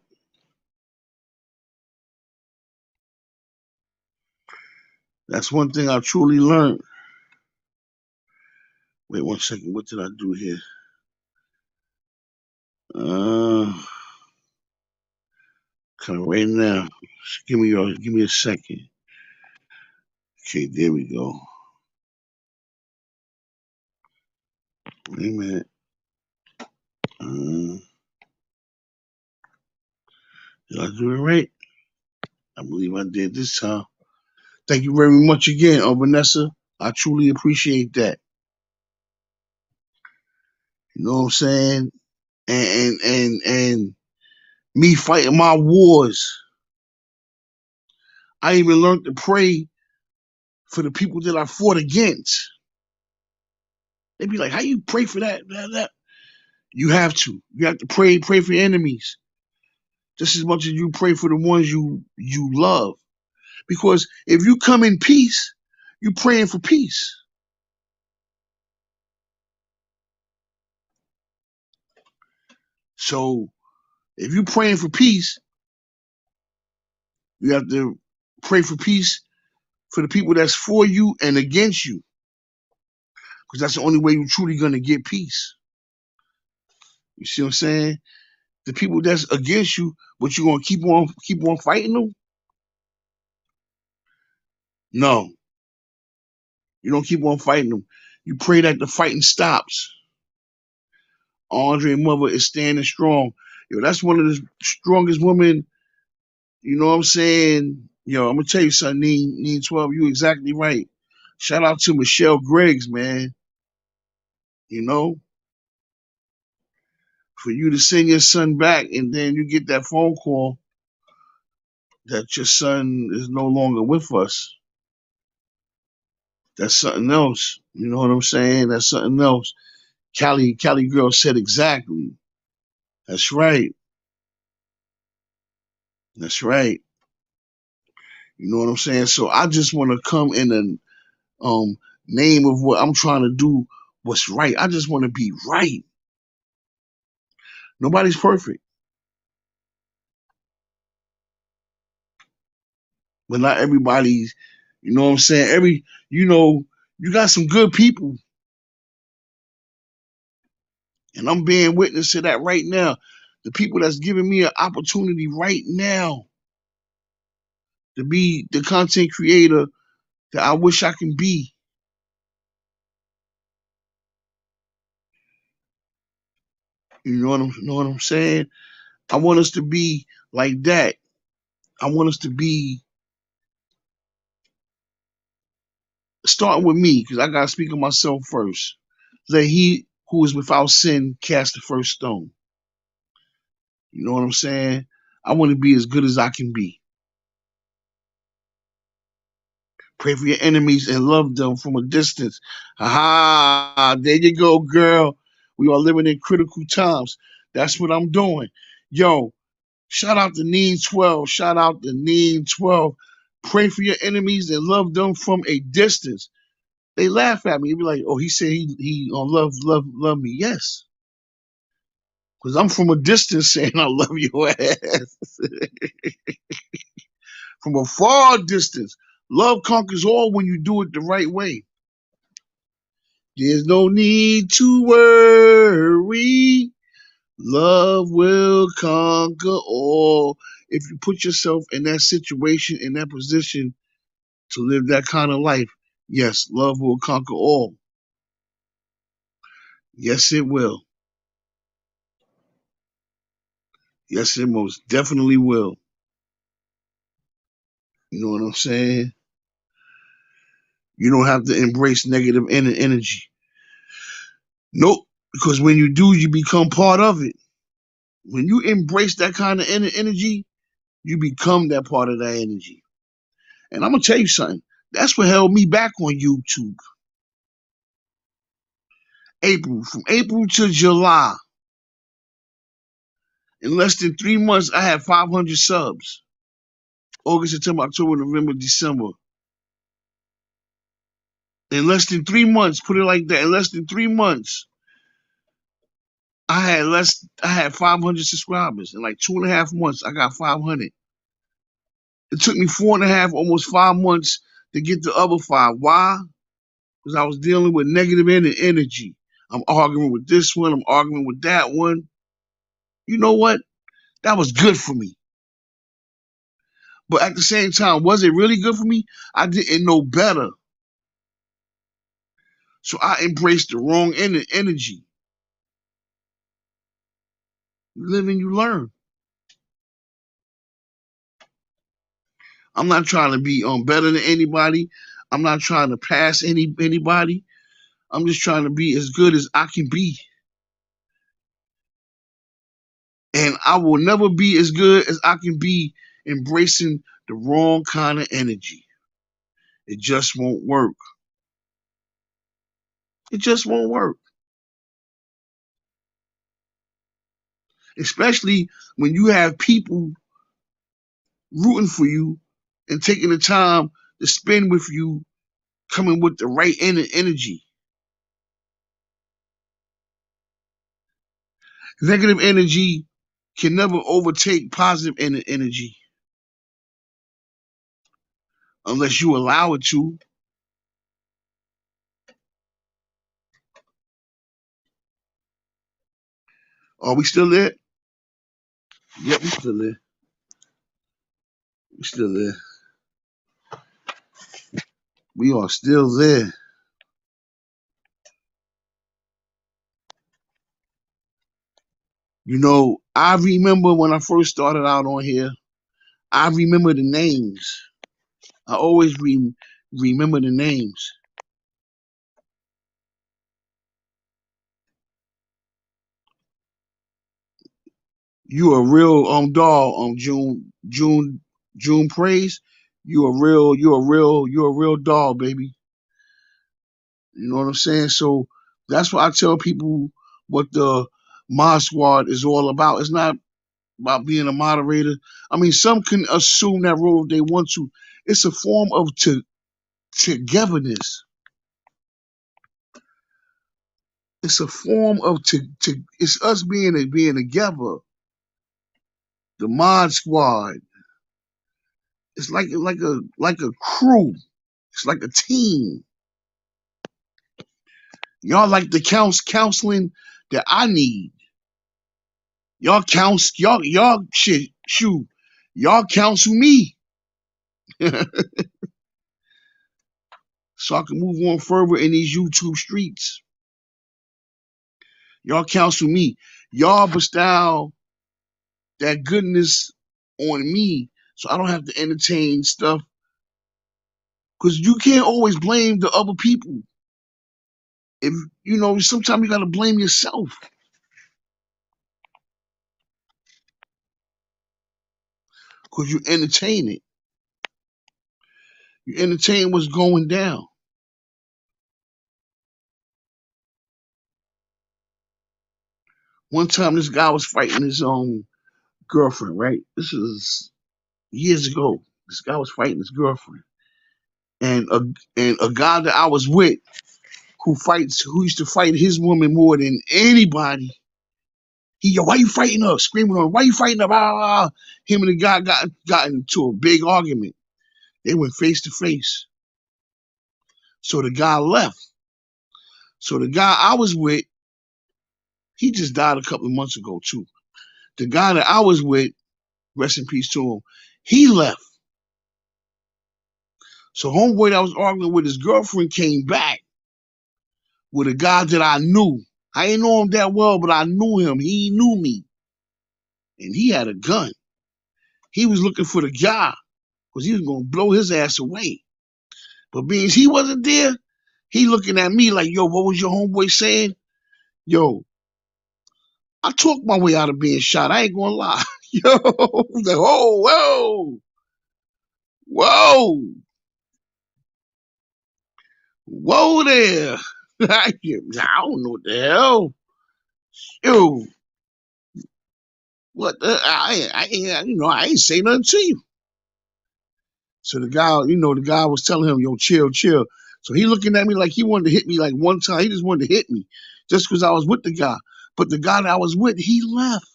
That's one thing I truly learned. Wait 1 second. What did I do here? Uh, Coming right now. Give me a second. Okay, there we go. Wait a minute. Uh, did I do it right? I believe I did this time. Thank you very much again, Vanessa. I truly appreciate that. You know what I'm saying? And me fighting my wars. I even learned to pray for the people that I fought against. They be like, "How you pray for that?" You have to. You have to pray for your enemies just as much as you pray for the ones you love. Because if you come in peace, you praying for peace. So if you praying for peace, you have to pray for peace for the people that's for you and against you. Because that's the only way you're truly gonna get peace. You see what I'm saying? The people that's against you, but you're gonna keep on fighting them? No, you don't keep on fighting them. You pray that the fighting stops. Andre Mother is standing strong. Yo, that's one of the strongest women. You know what I'm saying? Yo, I'm gonna tell you something, Neen 12. You exactly right. Shout out to Michelle Griggs, man. You know, for you to send your son back and then you get that phone call that your son is no longer with us. That's something else. You know what I'm saying? That's something else. Cali girl said exactly. That's right. That's right. You know what I'm saying? So I just want to come in the name of what I'm trying to do, what's right. I just want to be right. Nobody's perfect, but not everybody's. You know what I'm saying? You got some good people, and I'm being witness to that right now. The people that's giving me an opportunity right now to be the content creator that I wish I can be. Know what I'm saying? I want us to be like that. I want us to be starting with me because I gotta speak of myself first. Let he who is without sin cast the first stone. You know what I'm saying? I want to be as good as I can be. Pray for your enemies and love them from a distance. Ha! There you go, girl. We are living in critical times. That's what I'm doing. Yo, shout out to Neen 12. Shout out to Neen 12. Pray for your enemies and love them from a distance. They laugh at me. They be like, "Oh, he said he love me." Yes, because I'm from a distance saying I love your ass from a far distance. Love conquers all when you do it the right way. There's no need to worry. Love will conquer all. If you put yourself in that situation, in that position to live that kind of life, yes, love will conquer all. Yes, it will. Yes, it most definitely will. You know what I'm saying? You don't have to embrace negative energy. Nope. Because when you do, you become part of it. When you embrace that kind of energy, you become that part of that energy. And I'm gonna tell you something. That's what held me back on YouTube. From April to July, in less than 3 months, I had 500 subs. August, September, October, November, December. In less than 3 months, put it like that. In less than 3 months, I had 500 subscribers. In like 2.5 months, I got 500. It took me 4.5, almost 5 months to get the other five. Why? because I was dealing with negative energy. I'm arguing with this one. I'm arguing with that one. You know what? That was good for me. But at the same time, was it really good for me? I didn't know better. So I embraced the wrong energy. You live and you learn. I'm not trying to be better than anybody. I'm not trying to pass anybody. I'm just trying to be as good as I can be. And I will never be as good as I can be embracing the wrong kind of energy. It just won't work. It just won't work. Especially when you have people rooting for you and taking the time to spend with you, coming with the right energy. Negative energy can never overtake positive energy unless you allow it to. Are we still there? Yep, we still there. We still there. We are still there. You know, I remember when I first started out on here, I remember the names. I always remember the names. You a real doll, June Praise. You a real doll, baby. You know what I'm saying? So that's why I tell people what the Mod Squad is all about. It's not about being a moderator. I mean, some can assume that role if they want to. It's a form of togetherness. It's a form of it's us being together. The Mod Squad. It's like a crew. It's like a team. Y'all like the counseling that I need. Y'all shit shoot. Y'all counsel me so I can move on further in these YouTube streets. Y'all counsel me. Y'all bestow that goodness on me so I don't have to entertain stuff. Because you can't always blame the other people. If sometimes you gotta blame yourself. Because you entertain it. You entertain what's going down. One time this guy was fighting his own girlfriend, right? This is years ago. This guy was fighting his girlfriend. And a guy that I was with who used to fight his woman more than anybody. Yo, why you fighting her? Screaming on her, why you fighting her? Blah, blah, blah. Him and the guy got into a big argument. They went face to face. So the guy left. So the guy I was with, he just died a couple of months ago too. The guy that I was with, rest in peace to him, he left. So homeboy that I was arguing with, his girlfriend came back with a guy that I knew. I didn't know him that well, but I knew him. He knew me. And he had a gun. He was looking for the guy because he was going to blow his ass away. But being he wasn't there, he looking at me like, yo, what was your homeboy saying? Yo, I talked my way out of being shot. I ain't going to lie. Yo, like, oh, whoa, whoa, whoa there. I don't know what the hell. Yo, what the, I ain't say nothing to you. So the guy was telling him, yo, chill, chill. So he looking at me like he wanted to hit me like one time. He just wanted to hit me just because I was with the guy. But the guy that I was with, he left.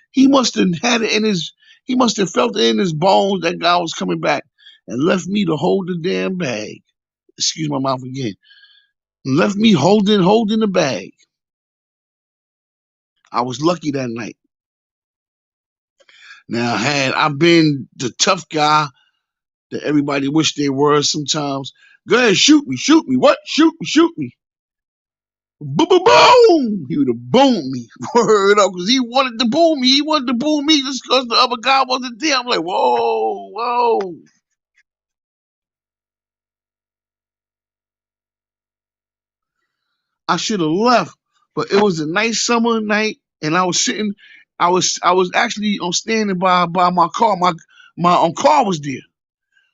He must have had it in he must have felt it in his bones that guy was coming back and left me to hold the damn bag. excuse my mouth again, left me holding the bag. I was lucky that night. Now, had I been the tough guy that everybody wish they were sometimes, go ahead, shoot me, shoot me. What? Shoot me, shoot me. Boom, boom, boom. He would have boomed me. Word up, because he wanted to boom me. He wanted to boom me just because the other guy wasn't there. I'm like, whoa, whoa. I should have left, but it was a nice summer night, and I was sitting. I was actually standing by my car. My car was there,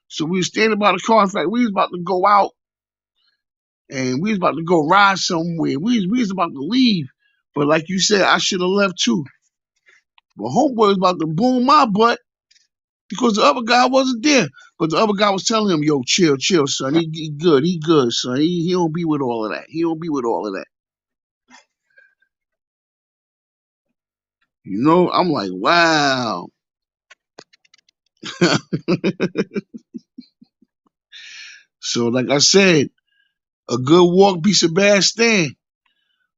so we were standing by the car. In fact, we was about to go out, and we was about to go ride somewhere. We was about to leave, but like you said, I should have left too. But homeboy was about to boom my butt because the other guy wasn't there. But the other guy was telling him, "Yo, chill, chill, son. He good, son. He don't be with all of that. He don't be with all of that." I'm like, wow. So, like I said, a good walk beats a bad stand.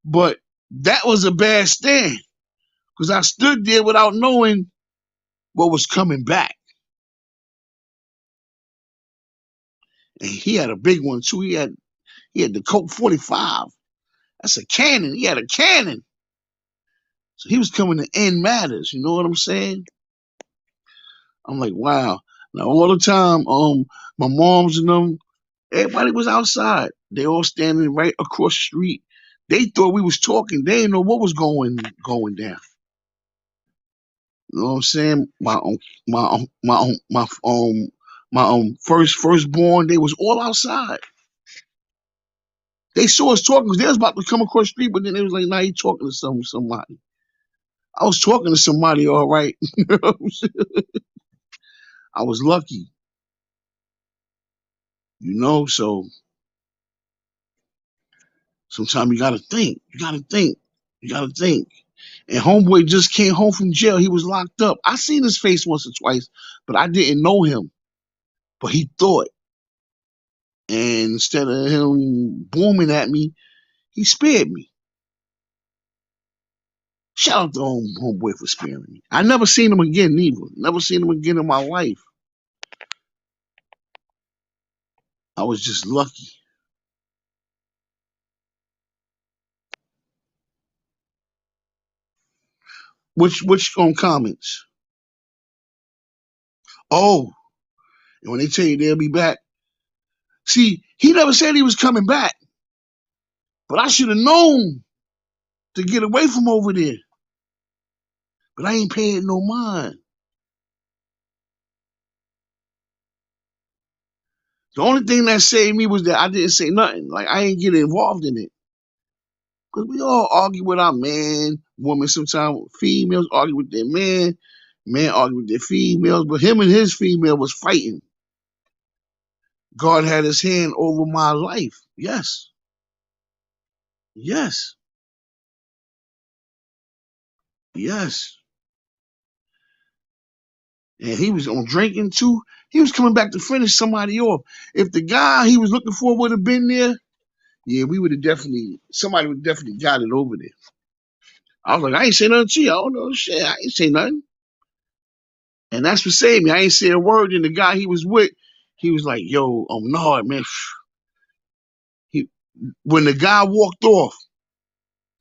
But that was a bad stand because I stood there without knowing what was coming back. And he had a big one too. He had the Colt 45. That's a cannon. He had a cannon. So he was coming to end matters. You know what I'm saying? I'm like, wow. Now all the time, my moms and them, everybody was outside. They all standing right across the street. They thought we was talking. They didn't know what was going down. You know what I'm saying? My firstborn, they was all outside. They saw us talking because they was about to come across the street, but then they was like, "Nah, you talking to somebody." I was talking to somebody, all right. I was lucky, So sometimes you gotta think. You gotta think. You gotta think. And homeboy just came home from jail. He was locked up. I seen his face once or twice, but I didn't know him. But he thought. And instead of him booming at me, he spared me. Shout out to homeboy for sparing me. I never seen him again neither. Never seen him again in my life. I was just lucky. Which comments? Oh, and when they tell you they'll be back. See, he never said he was coming back. But I should have known to get away from over there. But I ain't paying no mind. The only thing that saved me was that I didn't say nothing. Like I ain't get involved in it. Because we all argue with our man, woman, sometimes females argue with their man argue with their females, but him and his female was fighting. God had his hand over my life. Yes. Yes. Yes. And he was on drinking too. He was coming back to finish somebody off. If the guy he was looking for would have been there, yeah, we would have somebody would definitely got it over there. I was like, I ain't say nothing to you. I don't know shit. I ain't say nothing. And that's what saved me. I ain't say a word. And the guy he was with, he was like, yo, no, man. He, when the guy walked off,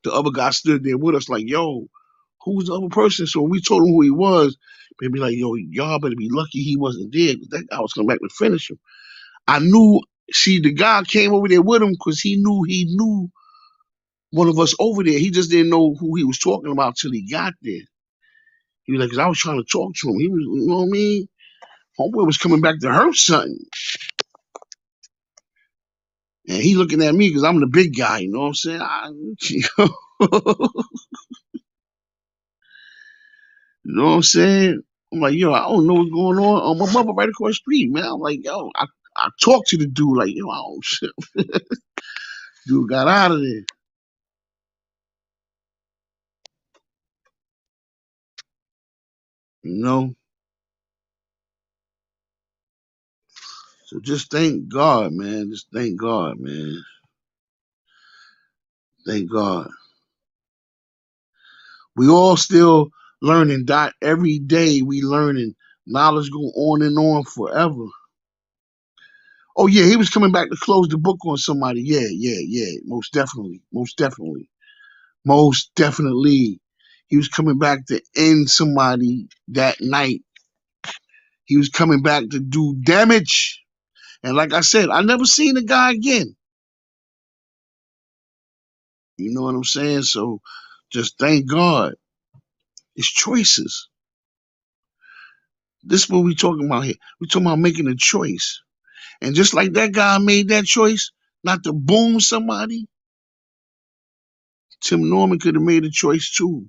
the other guy stood there with us like, yo, who's the other person? So when we told him who he was, they be like, yo, y'all better be lucky he wasn't there because that guy was coming back to finish him. I knew, see, the guy came over there with him because he knew one of us over there. He just didn't know who he was talking about till he got there. He was like, because I was trying to talk to him. He was, you know what I mean? Homeboy was coming back to hurt something. And he looking at me because I'm the big guy, you know what I'm saying? You know what I'm saying? I'm like, yo, I don't know what's going on. My mother right across the street, man. I'm like, yo, I talked to the dude, like, yo, I don't shit. Dude got out of there. You know? So just thank God, man. Just thank God, man. Thank God. We all still learning, Dot. Every day we learning. Knowledge go on and on forever. Oh yeah, he was coming back to close the book on somebody. Yeah, yeah, yeah. Most definitely. Most definitely. Most definitely. He was coming back to end somebody that night. He was coming back to do damage. And like I said, I never seen the guy again. You know what I'm saying? So just thank God. It's choices. This is what we talking about here. We talking about making a choice. And just like that guy made that choice not to boom somebody, Tim Norman could have made a choice too.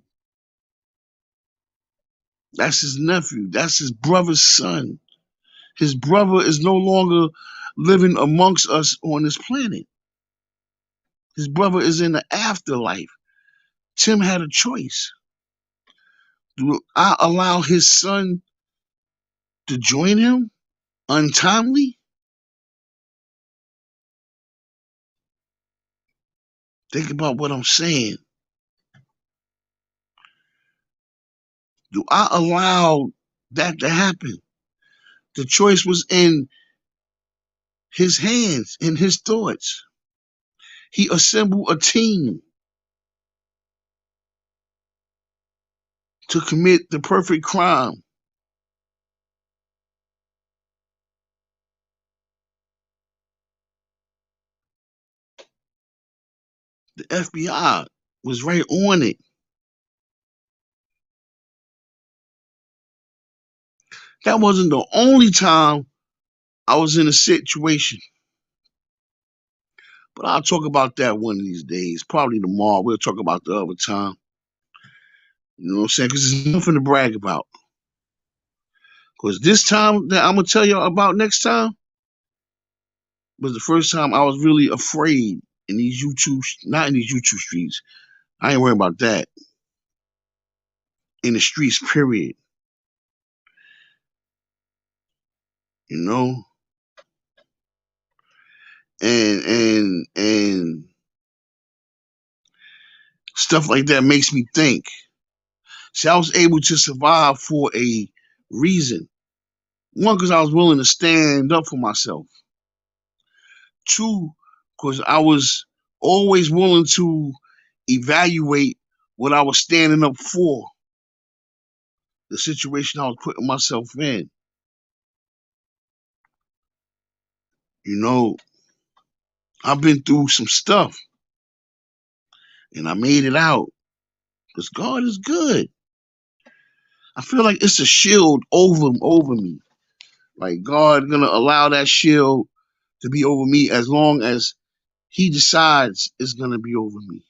That's his nephew. That's his brother's son. His brother is no longer living amongst us on this planet. His brother is in the afterlife. Tim had a choice. Do I allow his son to join him untimely? Think about what I'm saying. Do I allow that to happen? The choice was in his hands, in his thoughts. He assembled a team to commit the perfect crime. The FBI was right on it. That wasn't the only time I was in a situation, but I'll talk about that one of these days. Probably tomorrow. We'll talk about the other time. You know what I'm saying? Because there's nothing to brag about. Because this time that I'm going to tell y'all about next time was the first time I was really afraid in these YouTube, not in these YouTube streets. I ain't worrying about that. In the streets, period. You know? And stuff like that makes me think. See, I was able to survive for a reason. One, because I was willing to stand up for myself. Two, because I was always willing to evaluate what I was standing up for, the situation I was putting myself in. You know, I've been through some stuff and I made it out because God is good. I feel like it's a shield over me. Like God gonna allow that shield to be over me as long as He decides it's gonna be over me.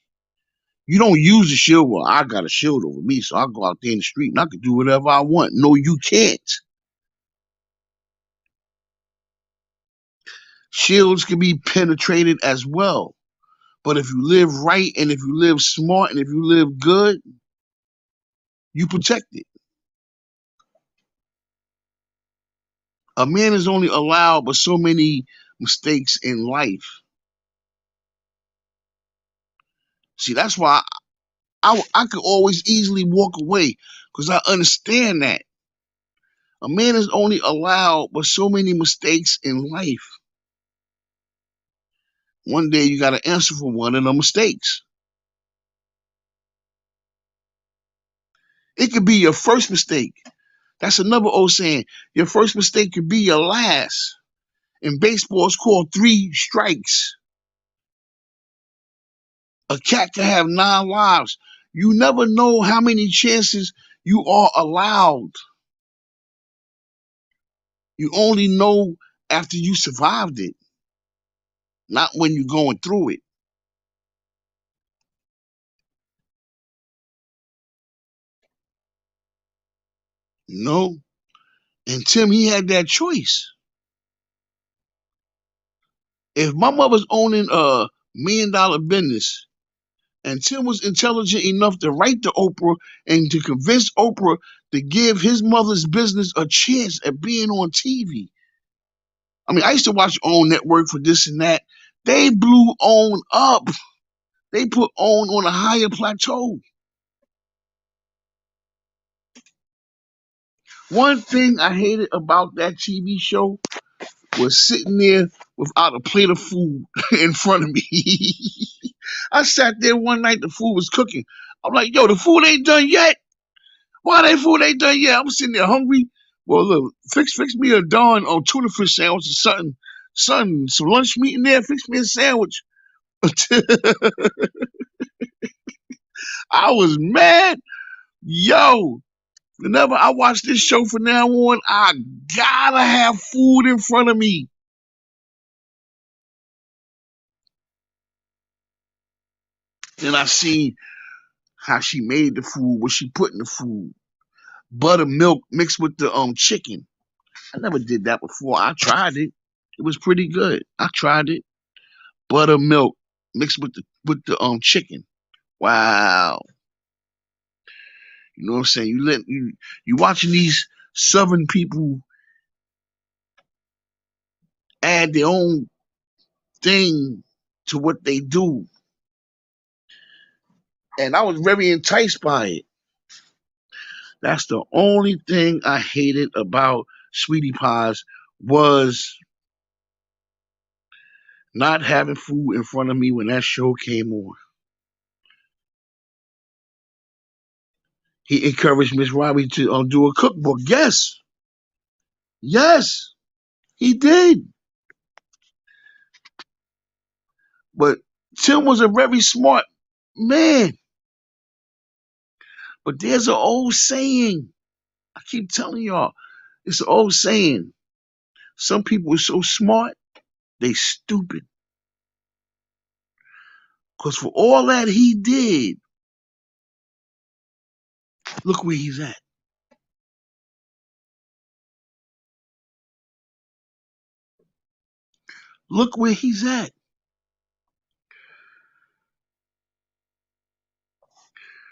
You don't use the shield. Well, I got a shield over me, so I go out there in the street and I can do whatever I want. No, you can't. Shields can be penetrated as well. But if you live right and if you live smart and if you live good, you protect it. A man is only allowed but so many mistakes in life. See, that's why I could always easily walk away because I understand that. A man is only allowed but so many mistakes in life. One day you got to answer for one of the mistakes. It could be your first mistake. That's another old saying. Your first mistake could be your last. In baseball, it's called 3 strikes. A cat can have 9 lives. You never know how many chances you are allowed. You only know after you survived it, not when you're going through it. You know? And Tim, he had that choice. If my mother's owning a $1 million business and Tim was intelligent enough to write to Oprah and to convince Oprah to give his mother's business a chance at being on TV, I mean, I used to watch OWN Network for this and that. They blew OWN up. They put OWN on a higher plateau. One thing I hated about that TV show was sitting there without a plate of food in front of me. I sat there one night, the food was cooking. I'm like, yo, the food ain't done yet. Why that food ain't done yet? I'm sitting there hungry. Well, look, fix me a Dawn or tuna fish sandwich or something, some lunch meat in there. Fix me a sandwich. I was mad. Yo, whenever I watch this show from now on, I gotta have food in front of me. Then I seen how she made the food, what she put in the food. Buttermilk mixed with the chicken. I never did that before. I tried it. It was pretty good. I tried it. Buttermilk mixed with the chicken. Wow. You know what I'm saying? You watching these southern people add their own thing to what they do. And I was very enticed by it. That's the only thing I hated about Sweetie Pies was not having food in front of me when that show came on. He encouraged Miss Robbie to do a cookbook. Yes, yes, he did. But Tim was a very smart man. But there's an old saying. I keep telling y'all, it's an old saying. Some people are so smart, they stupid. Because for all that he did, look where he's at. Look where he's at.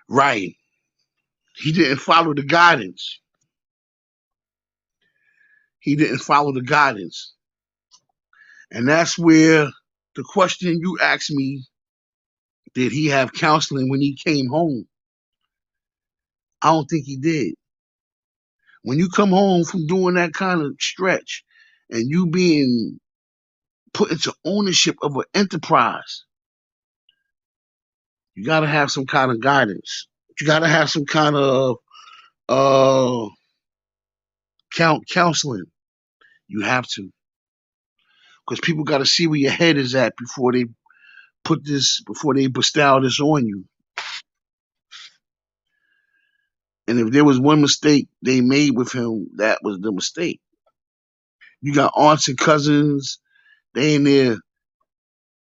Right. He didn't follow the guidance. He didn't follow the guidance. And that's where the question you asked me, did he have counseling when he came home? I don't think he did. When you come home from doing that kind of stretch and you being put into ownership of an enterprise, you got to have some kind of guidance. You got to have some kind of uh counseling. You have to, because people got to see where your head is at before they bestow this on you. And if there was one mistake they made with him, that was the mistake. You got aunts and cousins, they in there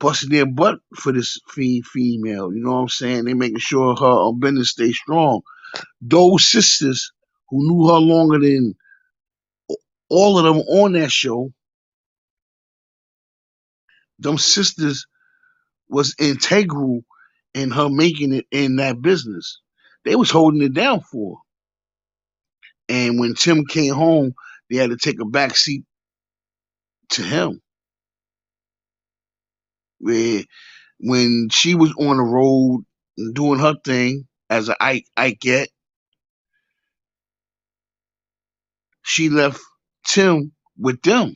busting their butt for this female. You know what I'm saying? They making sure her business stays strong. Those sisters who knew her longer than all of them on that show, them sisters was integral in her making it in that business. They was holding it down for her. And when Tim came home, they had to take a back seat to him. Where when she was on the road doing her thing as a Ikette, she left Tim with them.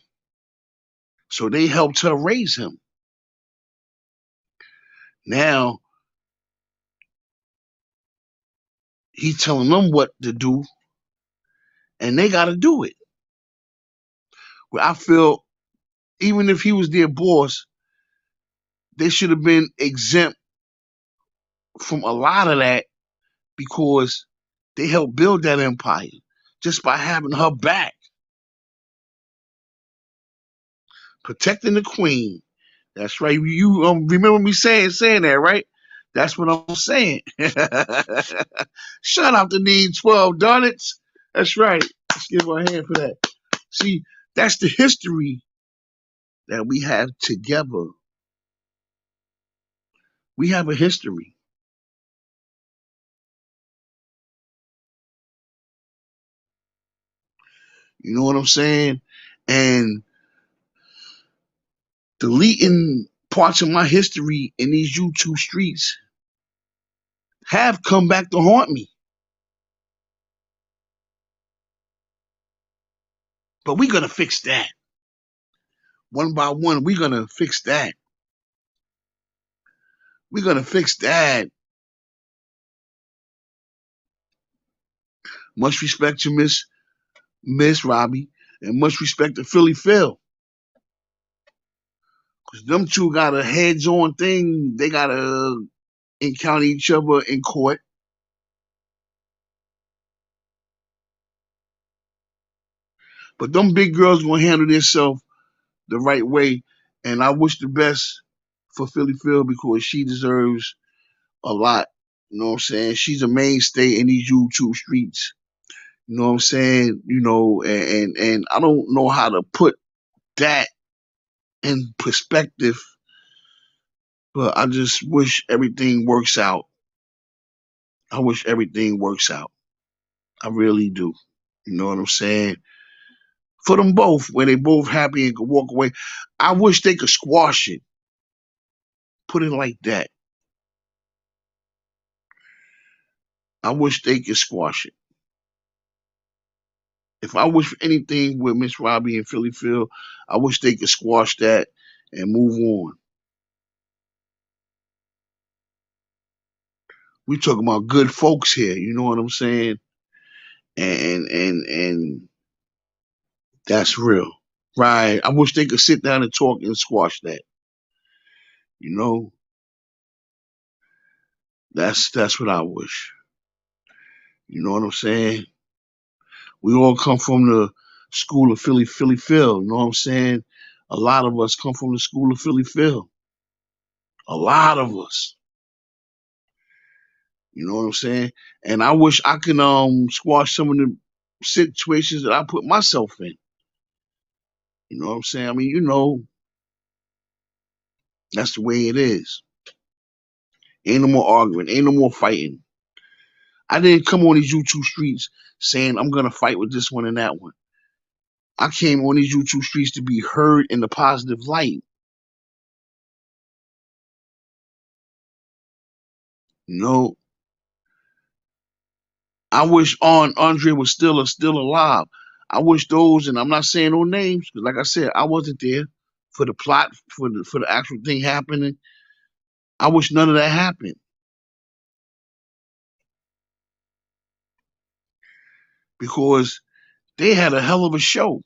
So they helped her raise him. Now he's telling them what to do, and they got to do it. Well, I feel even if he was their boss, they should have been exempt from a lot of that because they helped build that empire just by having her back, protecting the queen. That's right. You remember me saying that, right? That's what I'm saying. Shout out to Need 12, darn it. That's right. Let's give her a hand for that. See, that's the history that we have together. We have a history. You know what I'm saying? And deleting parts of my history in these YouTube streets have come back to haunt me. But we're going to fix that. One by one, we're going to fix that. We're going to fix that. Much respect to Miss Robbie, and much respect to Philly Phil. Because them two got a heads-on thing. They got to encounter each other in court. But them big girls going to handle themselves the right way. And I wish the best for Philly Phil because she deserves a lot. You know what I'm saying? She's a mainstay in these YouTube streets. You know what I'm saying? You know, and I don't know how to put that in perspective, but I just wish everything works out. I wish everything works out. I really do. You know what I'm saying? For them both, where they both happy and can walk away. I wish they could squash it. Put it like that. I wish they could squash it. If I wish for anything with Miss Robbie and Philly Phil, I wish they could squash that and move on. We talking about good folks here, you know what I'm saying? And that's real. Right. I wish they could sit down and talk and squash that. You know? That's what I wish. You know what I'm saying? We all come from the school of Philly Phil, you know what I'm saying? A lot of us come from the school of Philly Phil. A lot of us. You know what I'm saying? And I wish I could squash some of the situations that I put myself in. You know what I'm saying? I mean, you know, that's the way it is. Ain't no more arguing, ain't no more fighting. I didn't come on these YouTube streets saying I'm gonna fight with this one and that one. I came on these YouTube streets to be heard in the positive light. You know, I wish Andre was still alive. I wish those, and I'm not saying no names, because like I said, I wasn't there for the plot, for the actual thing happening. I wish none of that happened because they had a hell of a show.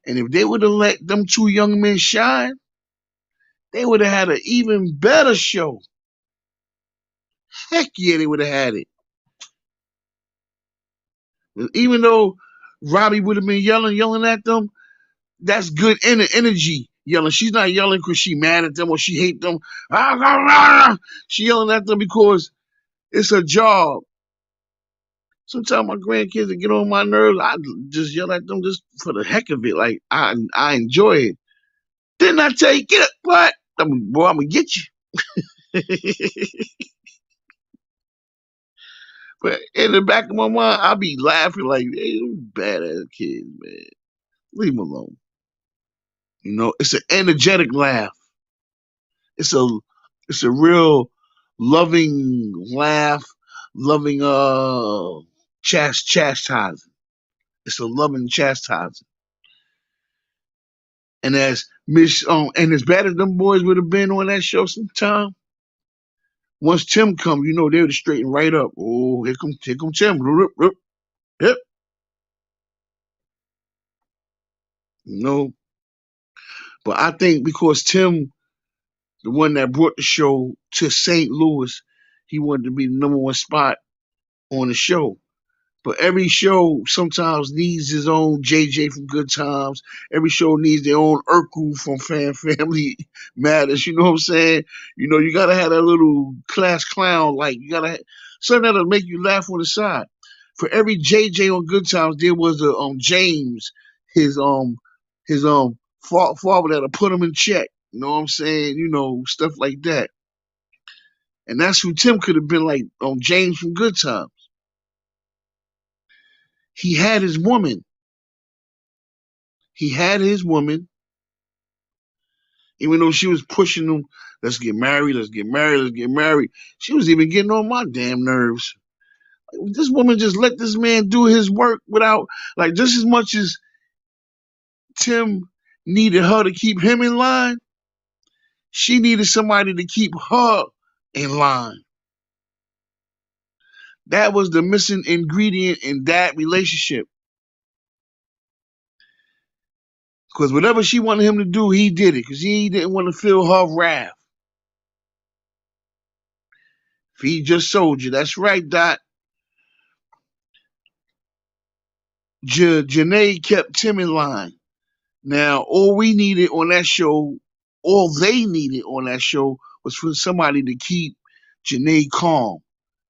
And if they would have let them two young men shine, they would have had an even better show. Heck yeah, they would have had it. Even though Robbie would have been yelling at them, that's good energy yelling. She's not yelling because she mad at them or she hate them. She yelling at them because it's her job. Sometimes my grandkids that get on my nerves, I just yell at them just for the heck of it. Like I enjoy it. Didn't I tell you get up? What? Boy, I'm gonna get you. But in the back of my mind, I'll be laughing like, hey, them badass kids, man. Leave them alone. You know, it's an energetic laugh. It's a it's a real loving laugh, loving chastising. It's a loving chastising. And as bad as them boys would have been on that show sometime, once Tim come, you know they would have straightened right up. Oh, here come Tim. Yep. You know. But I think because Tim, the one that brought the show to St. Louis, he wanted to be the number one spot on the show. But every show sometimes needs his own JJ from Good Times. Every show needs their own Urkel from Family Matters. You know what I'm saying? You know, you gotta have that little class clown. Like you gotta have something that'll make you laugh on the side. For every JJ on Good Times, there was a James, his father that'll put him in check. You know what I'm saying? You know, stuff like that. And that's who Tim could have been like James from Good Times. He had his woman. He had his woman, Even though she was pushing him, let's get married, let's get married, let's get married. She was even getting on my damn nerves. This woman just let this man do his work without, like, just as much as Tim needed her to keep him in line, she needed somebody to keep her in line. That was the missing ingredient in that relationship. Because whatever she wanted him to do, he did it. Because he didn't want to feel her wrath. Feed your soldier. That's right, Dot. Janae kept Tim in line. Now, all we needed on that show, all they needed on that show was for somebody to keep Janae calm.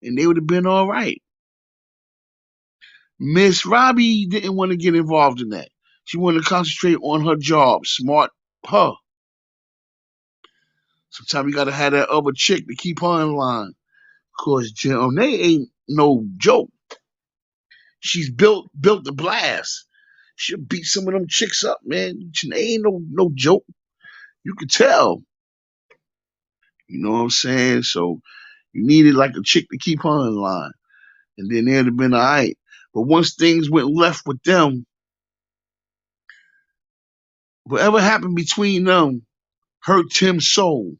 And they would have been all right. Miss Robbie didn't want to get involved in that. She wanted to concentrate on her job. Smart her. Sometimes you gotta have that other chick to keep her in line. Cause Janae ain't no joke. She's built to blast. She'll beat some of them chicks up, man. Janae ain't no joke. You could tell. You know what I'm saying? So you needed like a chick to keep her in line. And then they'd have been all right. But once things went left with them, whatever happened between them hurt Tim's soul.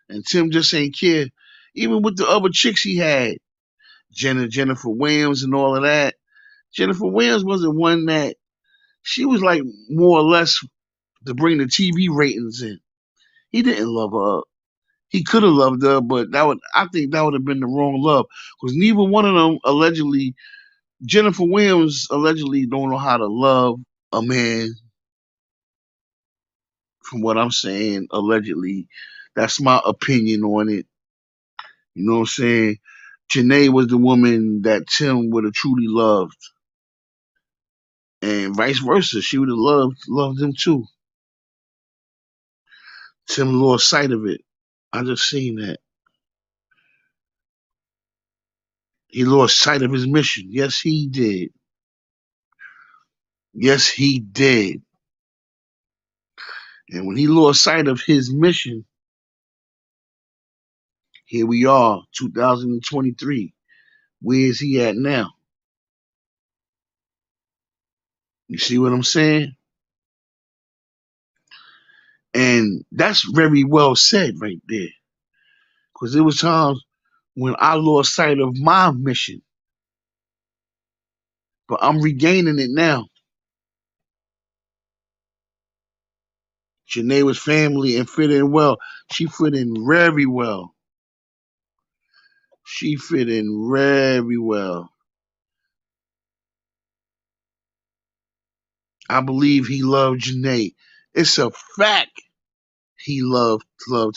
And Tim just ain't care. Even with the other chicks he had, Jennifer Williams and all of that. Jennifer Williams wasn't one that, she was like more or less to bring the TV ratings in. He didn't love her. He could have loved her, but I think that would have been the wrong love. Because neither one of them allegedly, Jennifer Williams allegedly don't know how to love a man. From what I'm saying, allegedly. That's my opinion on it. You know what I'm saying? Janae was the woman that Tim would have truly loved. And vice versa. She would have loved him too. Tim lost sight of it. I just seen that. He lost sight of his mission. Yes, he did. Yes, he did. And when he lost sight of his mission, here we are, 2023. Where is he at now? You see what I'm saying? And that's very well said right there. Because there was times when I lost sight of my mission. But I'm regaining it now. Janae was family and fit in well. She fit in very well. She fit in very well. I believe he loved Janae. It's a fact he loved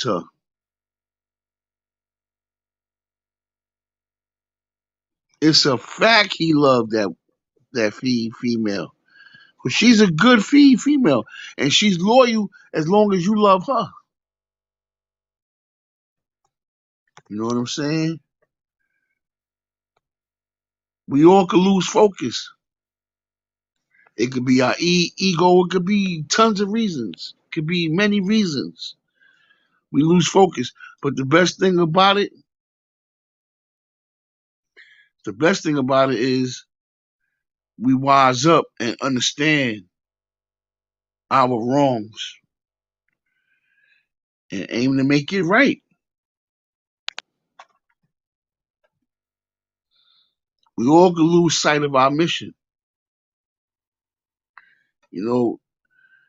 her. It's a fact he loved that female. Cause she's a good female, and she's loyal as long as you love her. You know what I'm saying? We all could lose focus. It could be our ego. It could be tons of reasons. It could be many reasons. We lose focus. But the best thing about it is we wise up and understand our wrongs and aim to make it right. We all could lose sight of our mission. You know,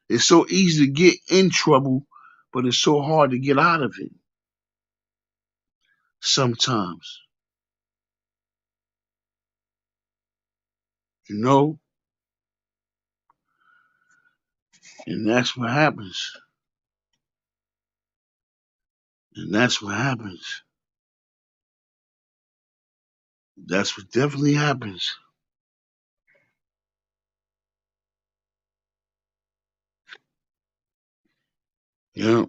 it's so easy to get in trouble, but it's so hard to get out of it sometimes. You know? And that's what happens. And that's what happens. That's what definitely happens. Yeah.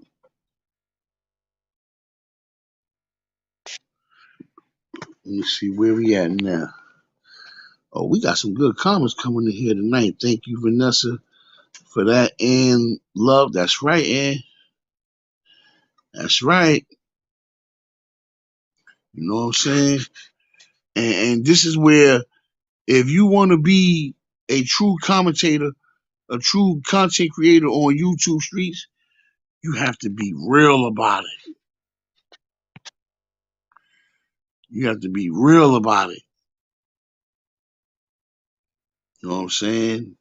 Let me see where we at now. Oh, we got some good comments coming in here tonight. Thank you, Vanessa, for that. And love, that's right, Ann. That's right. You know what I'm saying? And this is where, if you want to be a true commentator, a true content creator on YouTube streets, you have to be real about it. You have to be real about it. You know what I'm saying?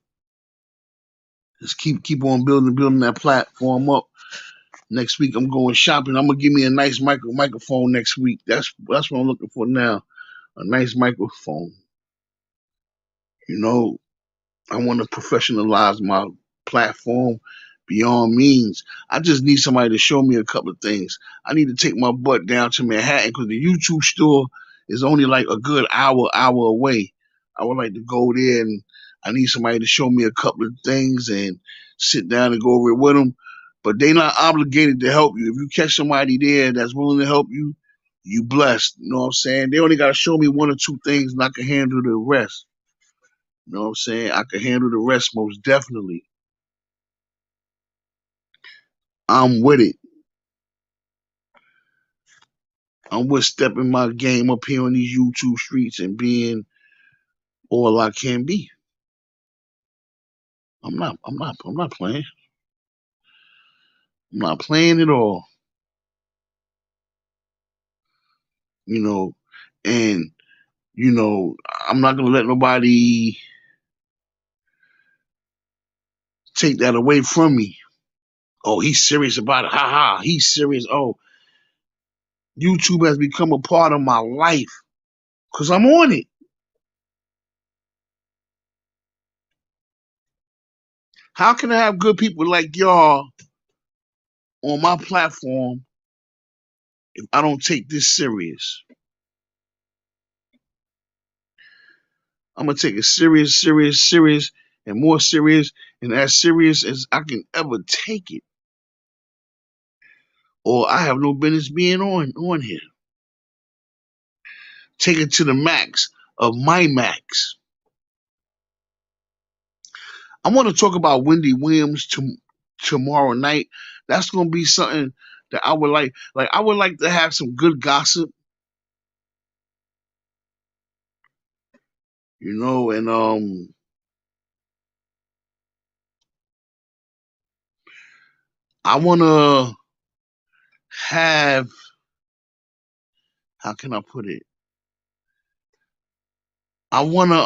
Just keep on building that platform up. Next week I'm going shopping. I'm gonna give me a nice microphone next week. That's what I'm looking for now. A nice microphone. You know, I want to professionalize my platform beyond means. I just need somebody to show me a couple of things. I need to take my butt down to Manhattan because the YouTube store is only like a good hour away. I would like to go there, and I need somebody to show me a couple of things and sit down and go over it with them. But they're not obligated to help you. If you catch somebody there that's willing to help you, you blessed. You know what I'm saying? They only got to show me one or two things and I can handle the rest. You know what I'm saying? I can handle the rest most definitely. I'm with it. I'm with stepping my game up here on these YouTube streets and being all I can be. I'm not playing. I'm not playing at all. You know, and you know, I'm not gonna let nobody take that away from me. Oh, he's serious about it. Ha ha. He's serious. Oh, YouTube has become a part of my life because I'm on it. How can I have good people like y'all on my platform if I don't take this serious? I'm gonna take it serious, and more serious, and as serious as I can ever take it. Or I have no business being on here. Take it to the max of my max. I want to talk about Wendy Williams tomorrow night. That's gonna be something that I would like. Like I would like to have some good gossip, and I wanna have, how can I put it? I wanna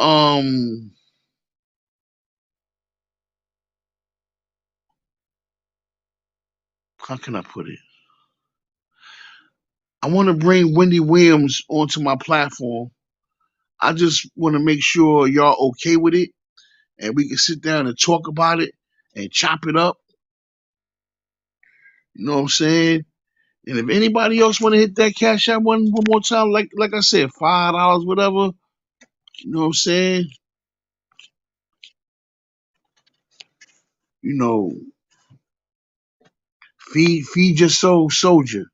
how can I put it? I want to bring Wendy Williams onto my platform. I just want to make sure y'all okay with it, and we can sit down and talk about it and chop it up. You know what I'm saying? And if anybody else want to hit that cash app one more time, like I said, $5, whatever. You know what I'm saying? You know, feed your soul soldier.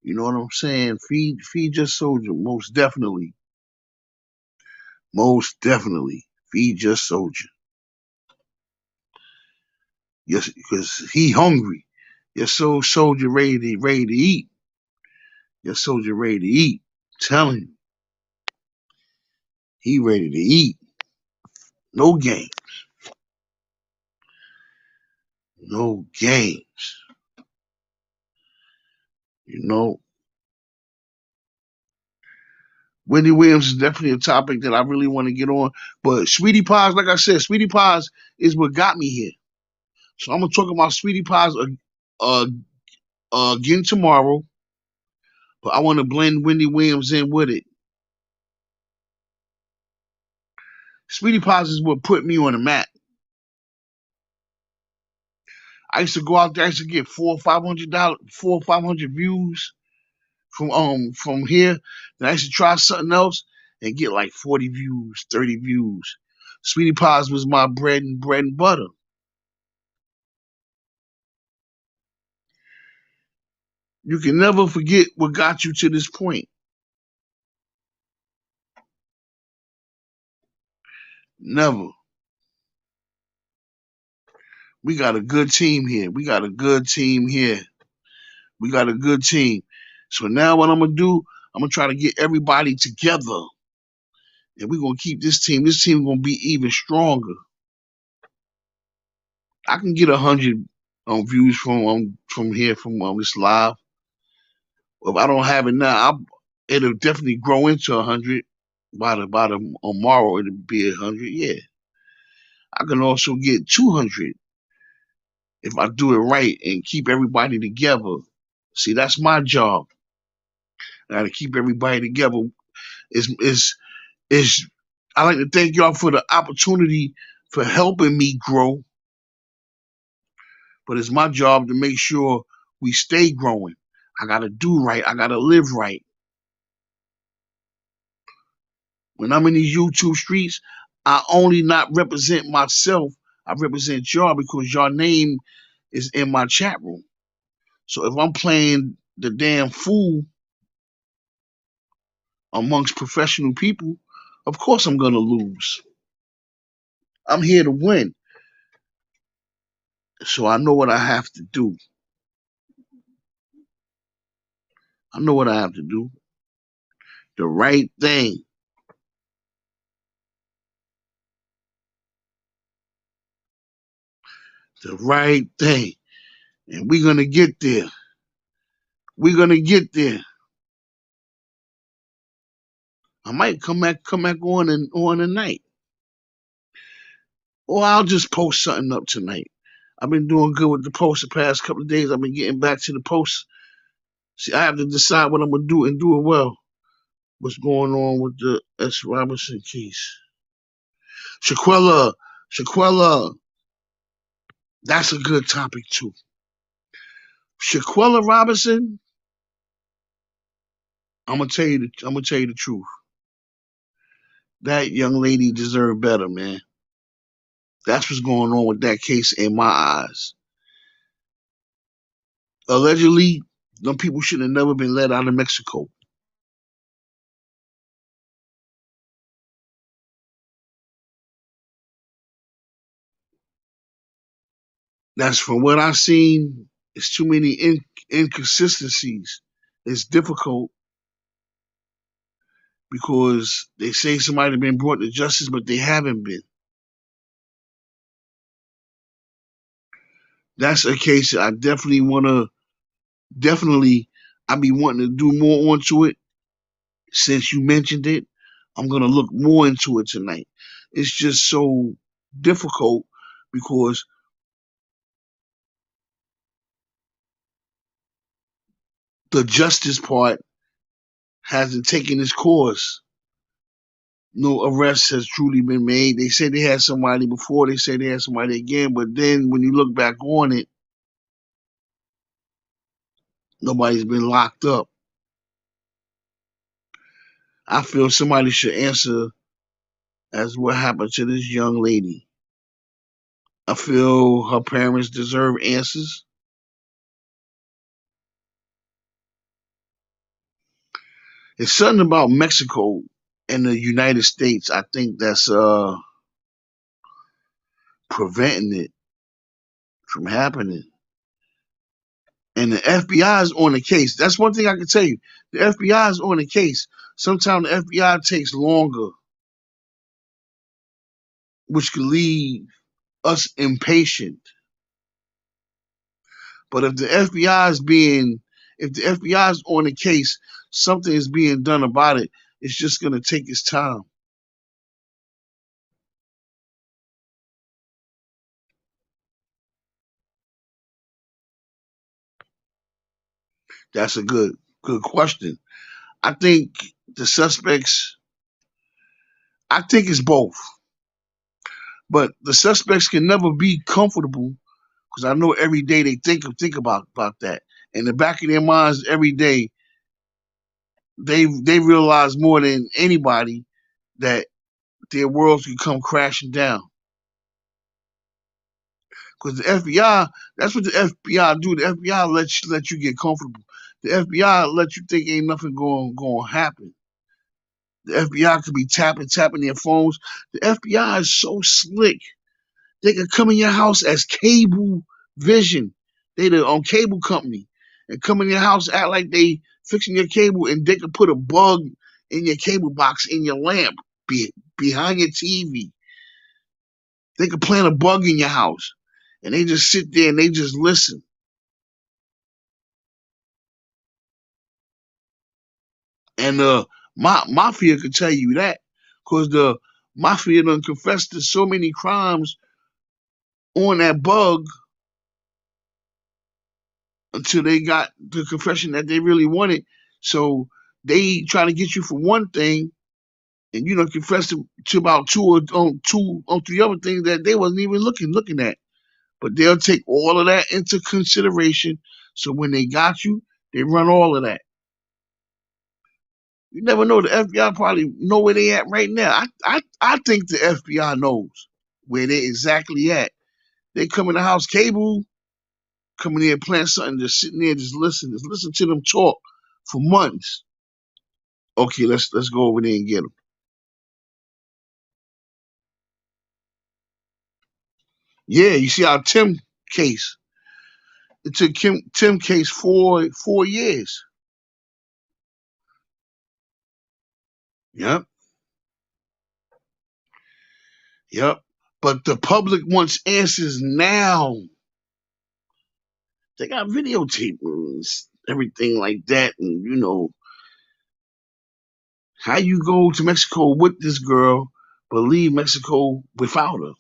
You know what I'm saying? Feed your soldier. Most definitely. Feed your soldier. Yes, because he hungry. Your soul soldier ready to eat. Your soldier ready to eat. Tell him he ready to eat. No game. No games. You know, Wendy Williams is definitely a topic that I really want to get on. But Sweetie Pies, like I said, Sweetie Pies is what got me here. So I'm gonna talk about Sweetie Pies uh, again tomorrow. But I want to blend Wendy Williams in with it. Sweetie Pies is what put me on the map. I used to go out there. I used to get $400 or $500, 400 or 500 views from here. Then I used to try something else and get like 40 views, 30 views. Sweetie Pies was my bread and butter. You can never forget what got you to this point. Never. We got a good team here. We got a good team here. We got a good team. So now what I'm gonna do, I'm gonna try to get everybody together, and we're gonna keep this team. This team gonna be even stronger. I can get 100 views from here from this live. If I don't have it now, it'll definitely grow into 100. By the tomorrow, it'll be 100. Yeah, I can also get 200 if I do it right and keep everybody together. See, that's my job. I gotta keep everybody together. Is I like to thank y'all for the opportunity for helping me grow, but it's my job to make sure we stay growing. I gotta do right. I gotta live right. When I'm in these YouTube streets, I only not represent myself. I represent y'all because your name is in my chat room. So if I'm playing the damn fool amongst professional people, of course I'm gonna lose. I'm here to win. So I know what I have to do. I know what I have to do. The right thing. The right thing. And we're gonna get there. We're gonna get there. I might come back on tonight. Or I'll just post something up tonight. I've been doing good with the post the past couple of days. I've been getting back to the post. See, I have to decide what I'm gonna do and do it well. What's going on with the S. Robinson case? Shaquella, Shaquella, that's a good topic too. Shaquella Robinson, I'm gonna tell you the truth. That young lady deserved better, man. That's what's going on with that case in my eyes. Allegedly, them people should have never been let out of Mexico. That's from what I've seen. It's too many inconsistencies. It's difficult because they say somebody been brought to justice, but they haven't been. That's a case that I definitely want to. Definitely, I be wanting to do more onto it. Since you mentioned it, I'm gonna look more into it tonight. It's just so difficult because the justice part hasn't taken its course. No arrest has truly been made. They said they had somebody before, they said they had somebody again, but then when you look back on it, nobody's been locked up. I feel somebody should answer as what happened to this young lady. I feel her parents deserve answers. It's something about Mexico and the United States, I think that's preventing it from happening. And the FBI is on the case. That's one thing I can tell you. The FBI is on the case. Sometimes the FBI takes longer, which could leave us impatient. But if the FBI is on the case, something is being done about it. It's just gonna take its time. That's a good question. I think the suspects. I think it's both, but the suspects can never be comfortable because I know every day they think about that. In the back of their minds, every day they realize more than anybody that their worlds can come crashing down. Because the FBI, that's what the FBI do. The FBI let you get comfortable. The FBI let you think ain't nothing going to happen. The FBI could be tapping their phones. The FBI is so slick. They could come in your house as cable vision. They the cable company, and come in your house, act like they fixing your cable, and they could put a bug in your cable box, in your lamp, behind your TV. They could plant a bug in your house, and they just sit there and they just listen. And mafia could tell you that, because the mafia done confessed to so many crimes on that bug until they got the confession that they really wanted. So they try to get you for one thing, and you know confess to about two or three other things that they wasn't even looking at. But they'll take all of that into consideration. So when they got you, they run all of that. You never know. The FBI probably know where they at right now. I think the FBI knows where they exactly at. They come in the house, cable, coming in and plant something, just sitting there, just listen to them talk for months. Okay, let's go over there and get them. Yeah, you see our Tim case. It took Tim case 4 years. Yep, yep. But the public wants answers now. They got videotape and everything like that, and you know how you go to Mexico with this girl, but leave Mexico without her.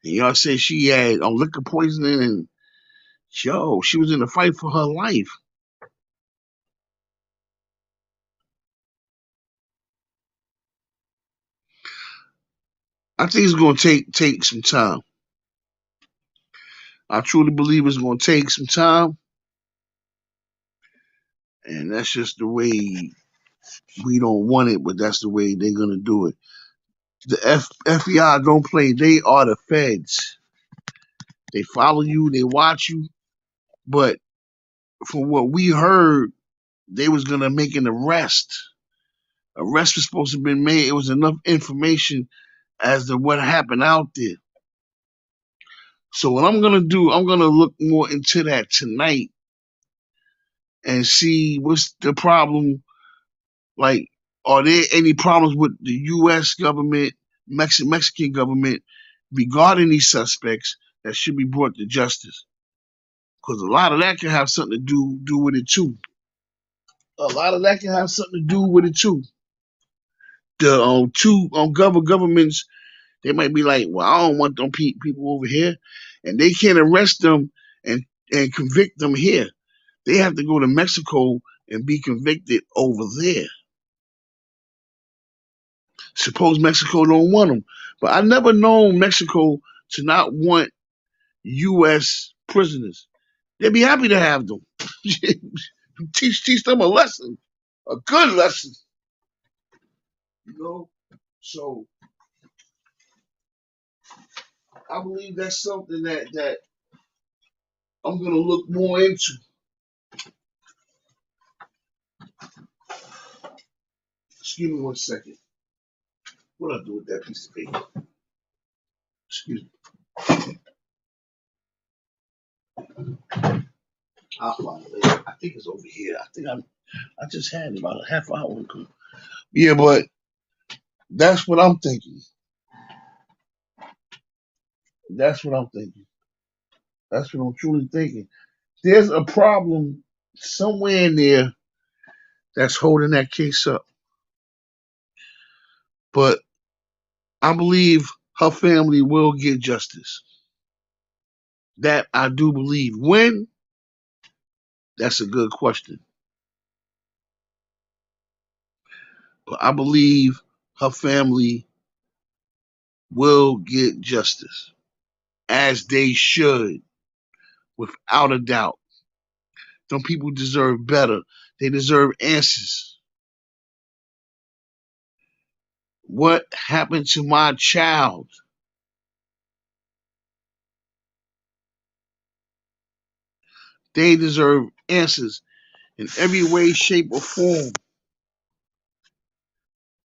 And y'all say she had liquor poisoning, and yo, she was in a fight for her life. I think it's gonna take some time. I truly believe it's gonna take some time, and that's just the way we don't want it, but that's the way they're gonna do it. The FBI don't play. They are the feds. They follow you, they watch you, but from what we heard, they was gonna make an arrest. Arrest was supposed to have been made. It was enough information as to what happened out there. So what I'm gonna do, I'm gonna look more into that tonight and see what's the problem. Like, are there any problems with the U.S. government, Mexican government regarding these suspects that should be brought to justice? Because a lot of that can have something to do with it too. A lot of that can have something to do with it too. The two governments, they might be like, well, I don't want them people over here, and they can't arrest them and convict them here. They have to go to Mexico and be convicted over there. Suppose Mexico don't want them, but I never known Mexico to not want U.S. prisoners. They'd be happy to have them. teach them a lesson, a good lesson, you know. So I believe that's something that I'm gonna look more into. Excuse me 1 second. What do I do with that piece of paper? Excuse me. I'll find it later. I think it's over here. I just had it about a half hour ago. Yeah, but that's what I'm thinking. That's what I'm thinking. That's what I'm truly thinking. There's a problem somewhere in there that's holding that case up. But I believe her family will get justice. That I do believe. When? That's a good question. But I believe her family will get justice, as they should, without a doubt. Some people deserve better. They deserve answers. What happened to my child? They deserve answers in every way, shape, or form.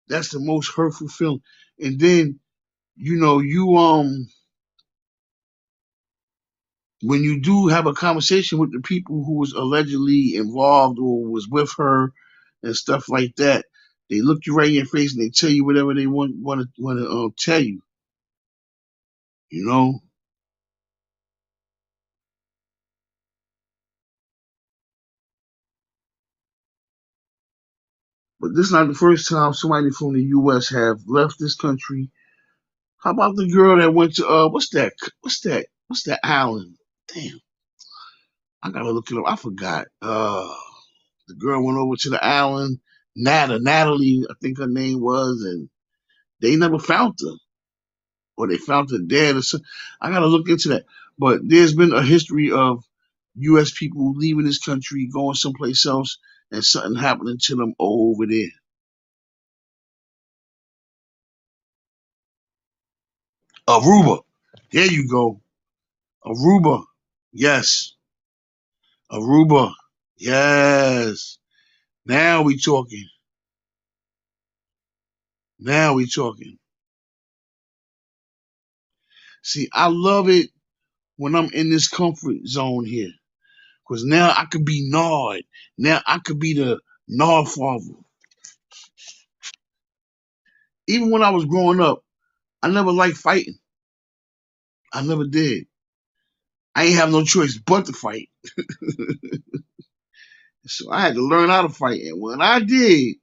That's the most hurtful feeling. And then, you know, when you do have a conversation with the people who was allegedly involved or was with her and stuff like that, they look you right in your face and they tell you whatever they want to tell you. You know, but this is not the first time somebody from the U.S. have left this country. How about the girl that went to what's that island? Damn, I gotta look it up. I forgot. The girl went over to the island. Natalie, I think her name was, and they never found her, or they found her dead. Or something. I gotta look into that. But there's been a history of U.S. people leaving this country, going someplace else, and something happening to them over there. Aruba, there you go. Aruba, yes. Aruba, yes. Now we talking. Now we talking. See, I love it when I'm in this comfort zone here. Because now I could be Nard. Now I could be the Nard father. Even when I was growing up, I never liked fighting. I never did. I ain't have no choice but to fight. So I had to learn how to fight. And when I did,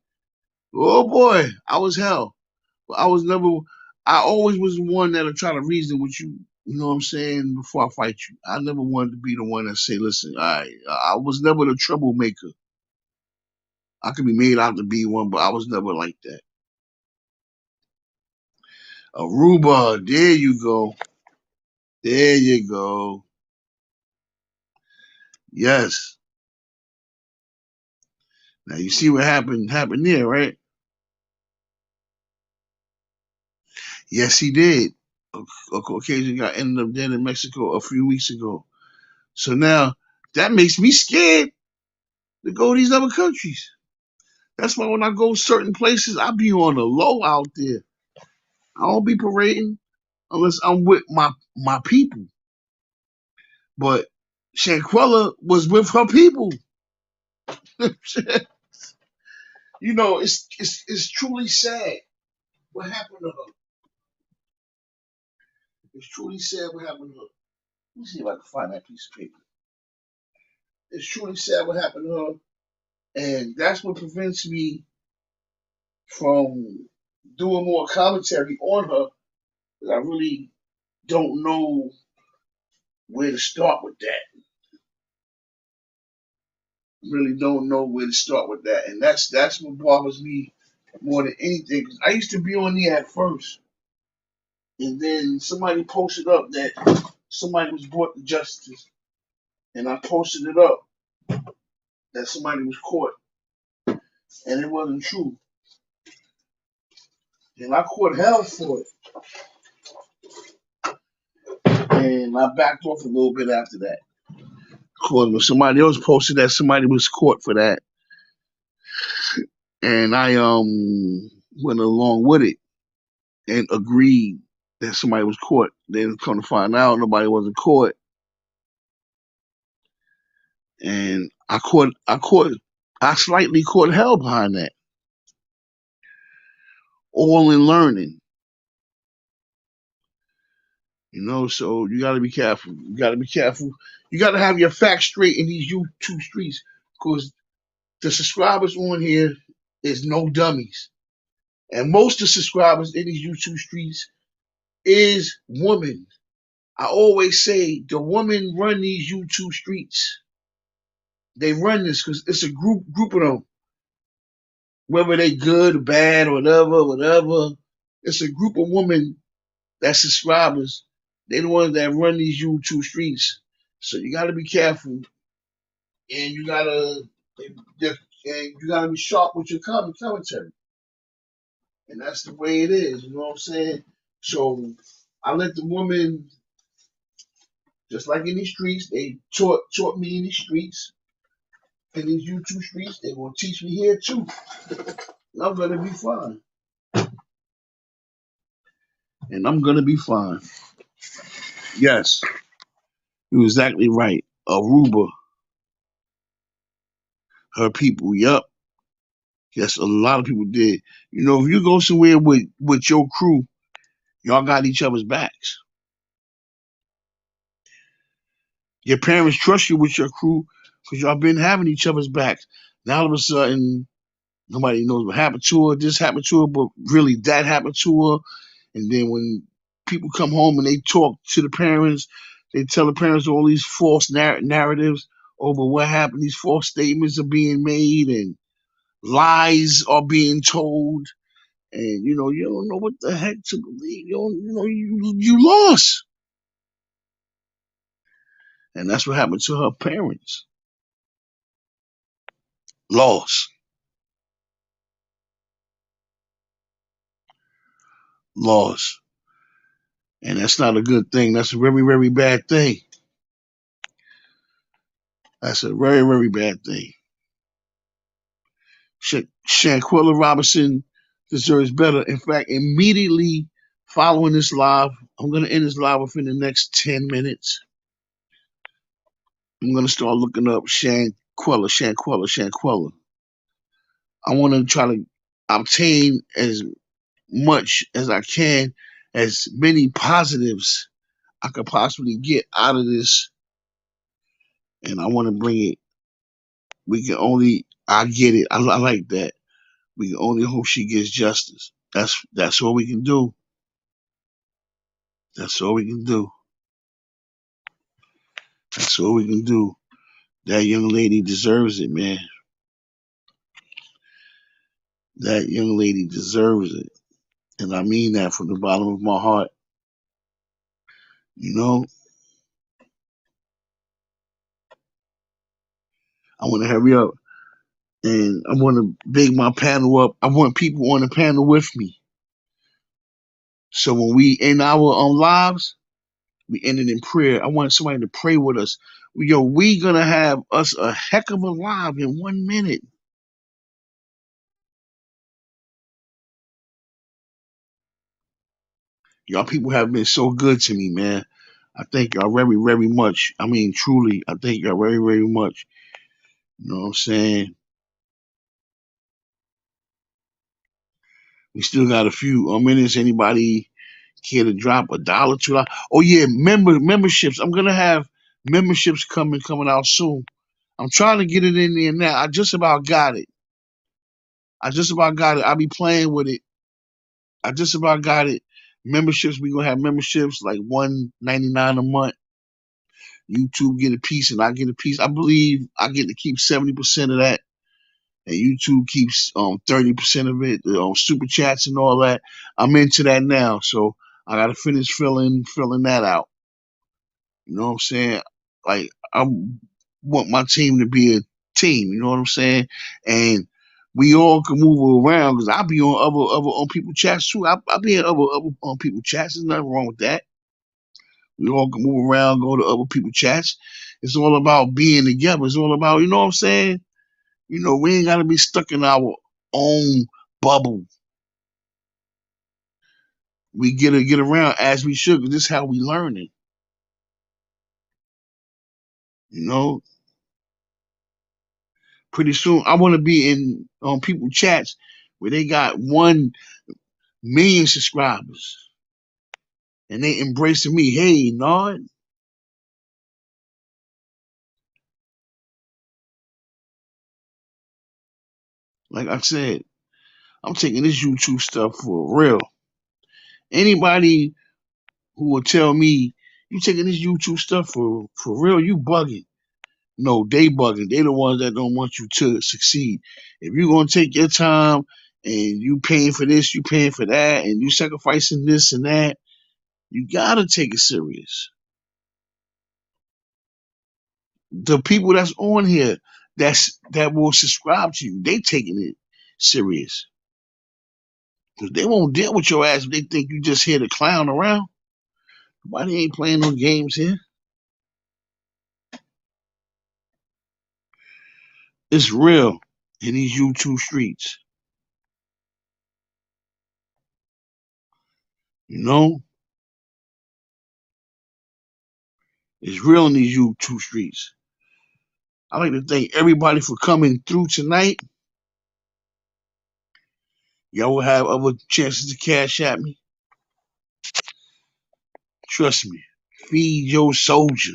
oh boy, I was hell. But I always was the one that'll try to reason with you. You know what I'm saying? Before I fight you, I never wanted to be the one that say, "Listen, I was never the troublemaker. I could be made out to be one, but I was never like that." Aruba, there you go. There you go. Yes. Now you see what happened there, right? Yes, he did. A Caucasian guy ended up dead in Mexico a few weeks ago. So now that makes me scared to go to these other countries. That's why when I go certain places, I be on the low out there. I don't be parading unless I'm with my people. But Shanquella was with her people. You know, it's truly sad what happened to her. It's truly sad what happened to her. Let me see if I can find that piece of paper. It's truly sad what happened to her, and that's what prevents me from doing more commentary on her. 'Cause I really don't know where to start with that. Really don't know where to start with that, and that's what bothers me more than anything. 'Cause I used to be on there at first, and then somebody posted up that somebody was brought to justice, and I posted it up that somebody was caught, and it wasn't true, and I caught hell for it, and I backed off a little bit after that. Cause when somebody else posted that somebody was caught for that, and I went along with it and agreed that somebody was caught. Then come to find out nobody wasn't caught, and I slightly caught hell behind that, all in learning. You know, so you got to be careful. You got to be careful. You got to have your facts straight in these YouTube streets, because the subscribers on here is no dummies, and most of the subscribers in these YouTube streets is women. I always say the women run these YouTube streets. They run this because it's a group of them, whether they good or bad or whatever. It's a group of women that subscribers. They the ones that run these YouTube streets. So you gotta be careful, and you gotta be sharp with your commentary, and that's the way it is. You know what I'm saying? So I let the women, just like in these streets, they taught me in these streets, in these YouTube streets. They gonna teach me here too. And I'm gonna be fine. And I'm gonna be fine. Yes. You're exactly right. Aruba, her people. Yup. Yes, a lot of people did. You know, if you go somewhere with your crew, y'all got each other's backs. Your parents trust you with your crew because y'all been having each other's backs. Now all of a sudden, nobody knows what happened to her. This happened to her, but really that happened to her. And then when people come home and they talk to the parents, they tell the parents all these false narratives over what happened. These false statements are being made and lies are being told. And you don't know what the heck to believe. You lost. And that's what happened to her parents. Lost. Lost. And that's not a good thing. That's a very, very bad thing. That's a very, very bad thing. Shanquella Robinson deserves better. In fact, immediately following this live, I'm going to end this live within the next 10 minutes. I'm going to start looking up Shanquella. I want to try to obtain as much as I can, as many positives I could possibly get out of this. And I want to bring it. I get it. I like that. We can only hope she gets justice. That's all we can do. That's all we can do. That's all we can do. That young lady deserves it, man. That young lady deserves it. And I mean that from the bottom of my heart. You know, I want to hurry up and I want to big my panel up. I want people on the panel with me. So when we end our lives, we end it in prayer. I want somebody to pray with us. We gonna have us a heck of a live in 1 minute. Y'all people have been so good to me, man. I thank y'all very, very much. I mean, truly, I thank y'all very, very much. You know what I'm saying? We still got a few minutes. Anybody care to drop $1, $2? Oh yeah, memberships. I'm gonna have memberships coming out soon. I'm trying to get it in there now. I just about got it. I just about got it. I'll be playing with it. I just about got it. Memberships. We gonna have memberships like $1.99 a month. YouTube get a piece and I get a piece. I believe I get to keep 70% of that, and YouTube keeps 30% of it. Super chats and all that. I'm into that now, so I gotta finish filling that out. You know what I'm saying? Like I want my team to be a team. You know what I'm saying? And we all can move around because I'll be on other on people chats too. I'll be in other on people chats. There's nothing wrong with that. We all can move around, go to other people chats. It's all about being together. It's all about, you know what I'm saying? We ain't gotta be stuck in our own bubble. We get around as we should, 'cause this is how we learn it. You know, pretty soon I want to be in on people chats where they got 1 million subscribers and they embracing me. Hey, Nard, like I said, I'm taking this YouTube stuff for real. Anybody who will tell me you taking this YouTube stuff for real, you bugging. No, they bugging. They the ones that don't want you to succeed. If you're gonna take your time and you paying for this, you paying for that, and you sacrificing this and that, you gotta take it serious. The people that's on here that will subscribe to you, they taking it serious. Cause they won't deal with your ass if they think you just here to clown around. Nobody ain't playing no games here. It's real in these YouTube streets. You know? It's real in these YouTube streets. I'd like to thank everybody for coming through tonight. Y'all will have other chances to cash at me. Trust me. Feed your soldier.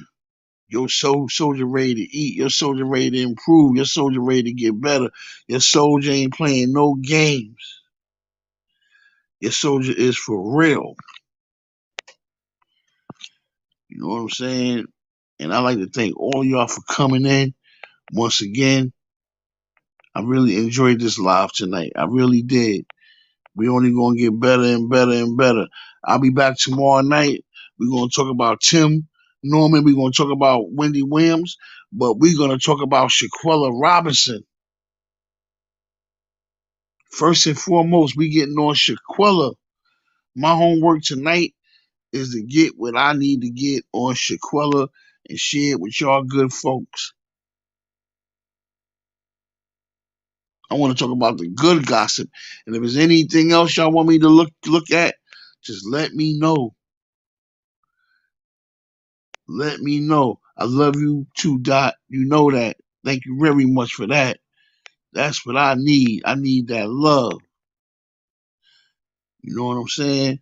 Your soldier ready to eat. Your soldier ready to improve. Your soldier ready to get better. Your soldier ain't playing no games. Your soldier is for real. You know what I'm saying? And I'd like to thank all y'all for coming in. Once again, I really enjoyed this live tonight. I really did. We only gonna get better and better and better. I'll be back tomorrow night. We're gonna talk about Tim Norman. We're gonna talk about Wendy Williams, but we're gonna talk about Shaquella Robinson. First and foremost, we getting on Shaquella. My homework tonight is to get what I need to get on Shaquella and share it with y'all good folks. I want to talk about the good gossip. And if there's anything else y'all want me to look at, just let me know. Let me know. I love you too, Dot. You know that. Thank you very much for that. That's what I need. I need that love. You know what I'm saying?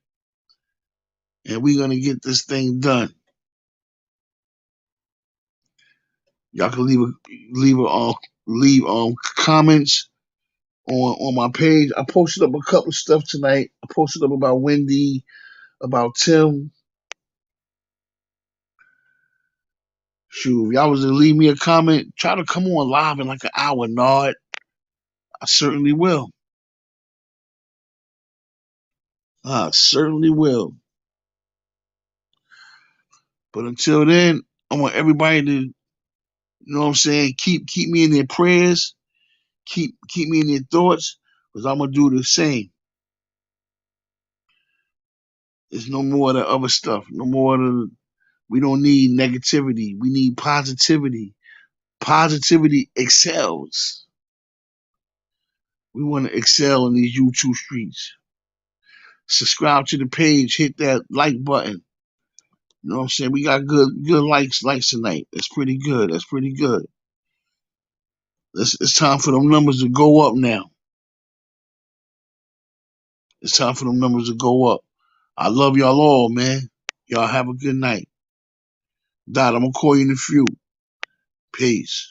And we're gonna get this thing done. Y'all can leave comments on my page. I posted up a couple of stuff tonight. I posted up about Wendy, about Tim. Shoot, if y'all was to leave me a comment, try to come on live in like an hour, Nod. I certainly will. I certainly will. But until then, I want everybody to, you know what I'm saying, keep me in their prayers, keep me in their thoughts, because I'm gonna do the same. There's no more of the other stuff. No more of the, we don't need negativity. We need positivity. Positivity excels. We want to excel in these YouTube streets. Subscribe to the page, hit that like button. You know what I'm saying? We got good likes tonight. That's pretty good. That's pretty good. It's time for them numbers to go up now. It's time for them numbers to go up. I love y'all all, man. Y'all have a good night. Dot, I'm gonna call you in a few. Peace.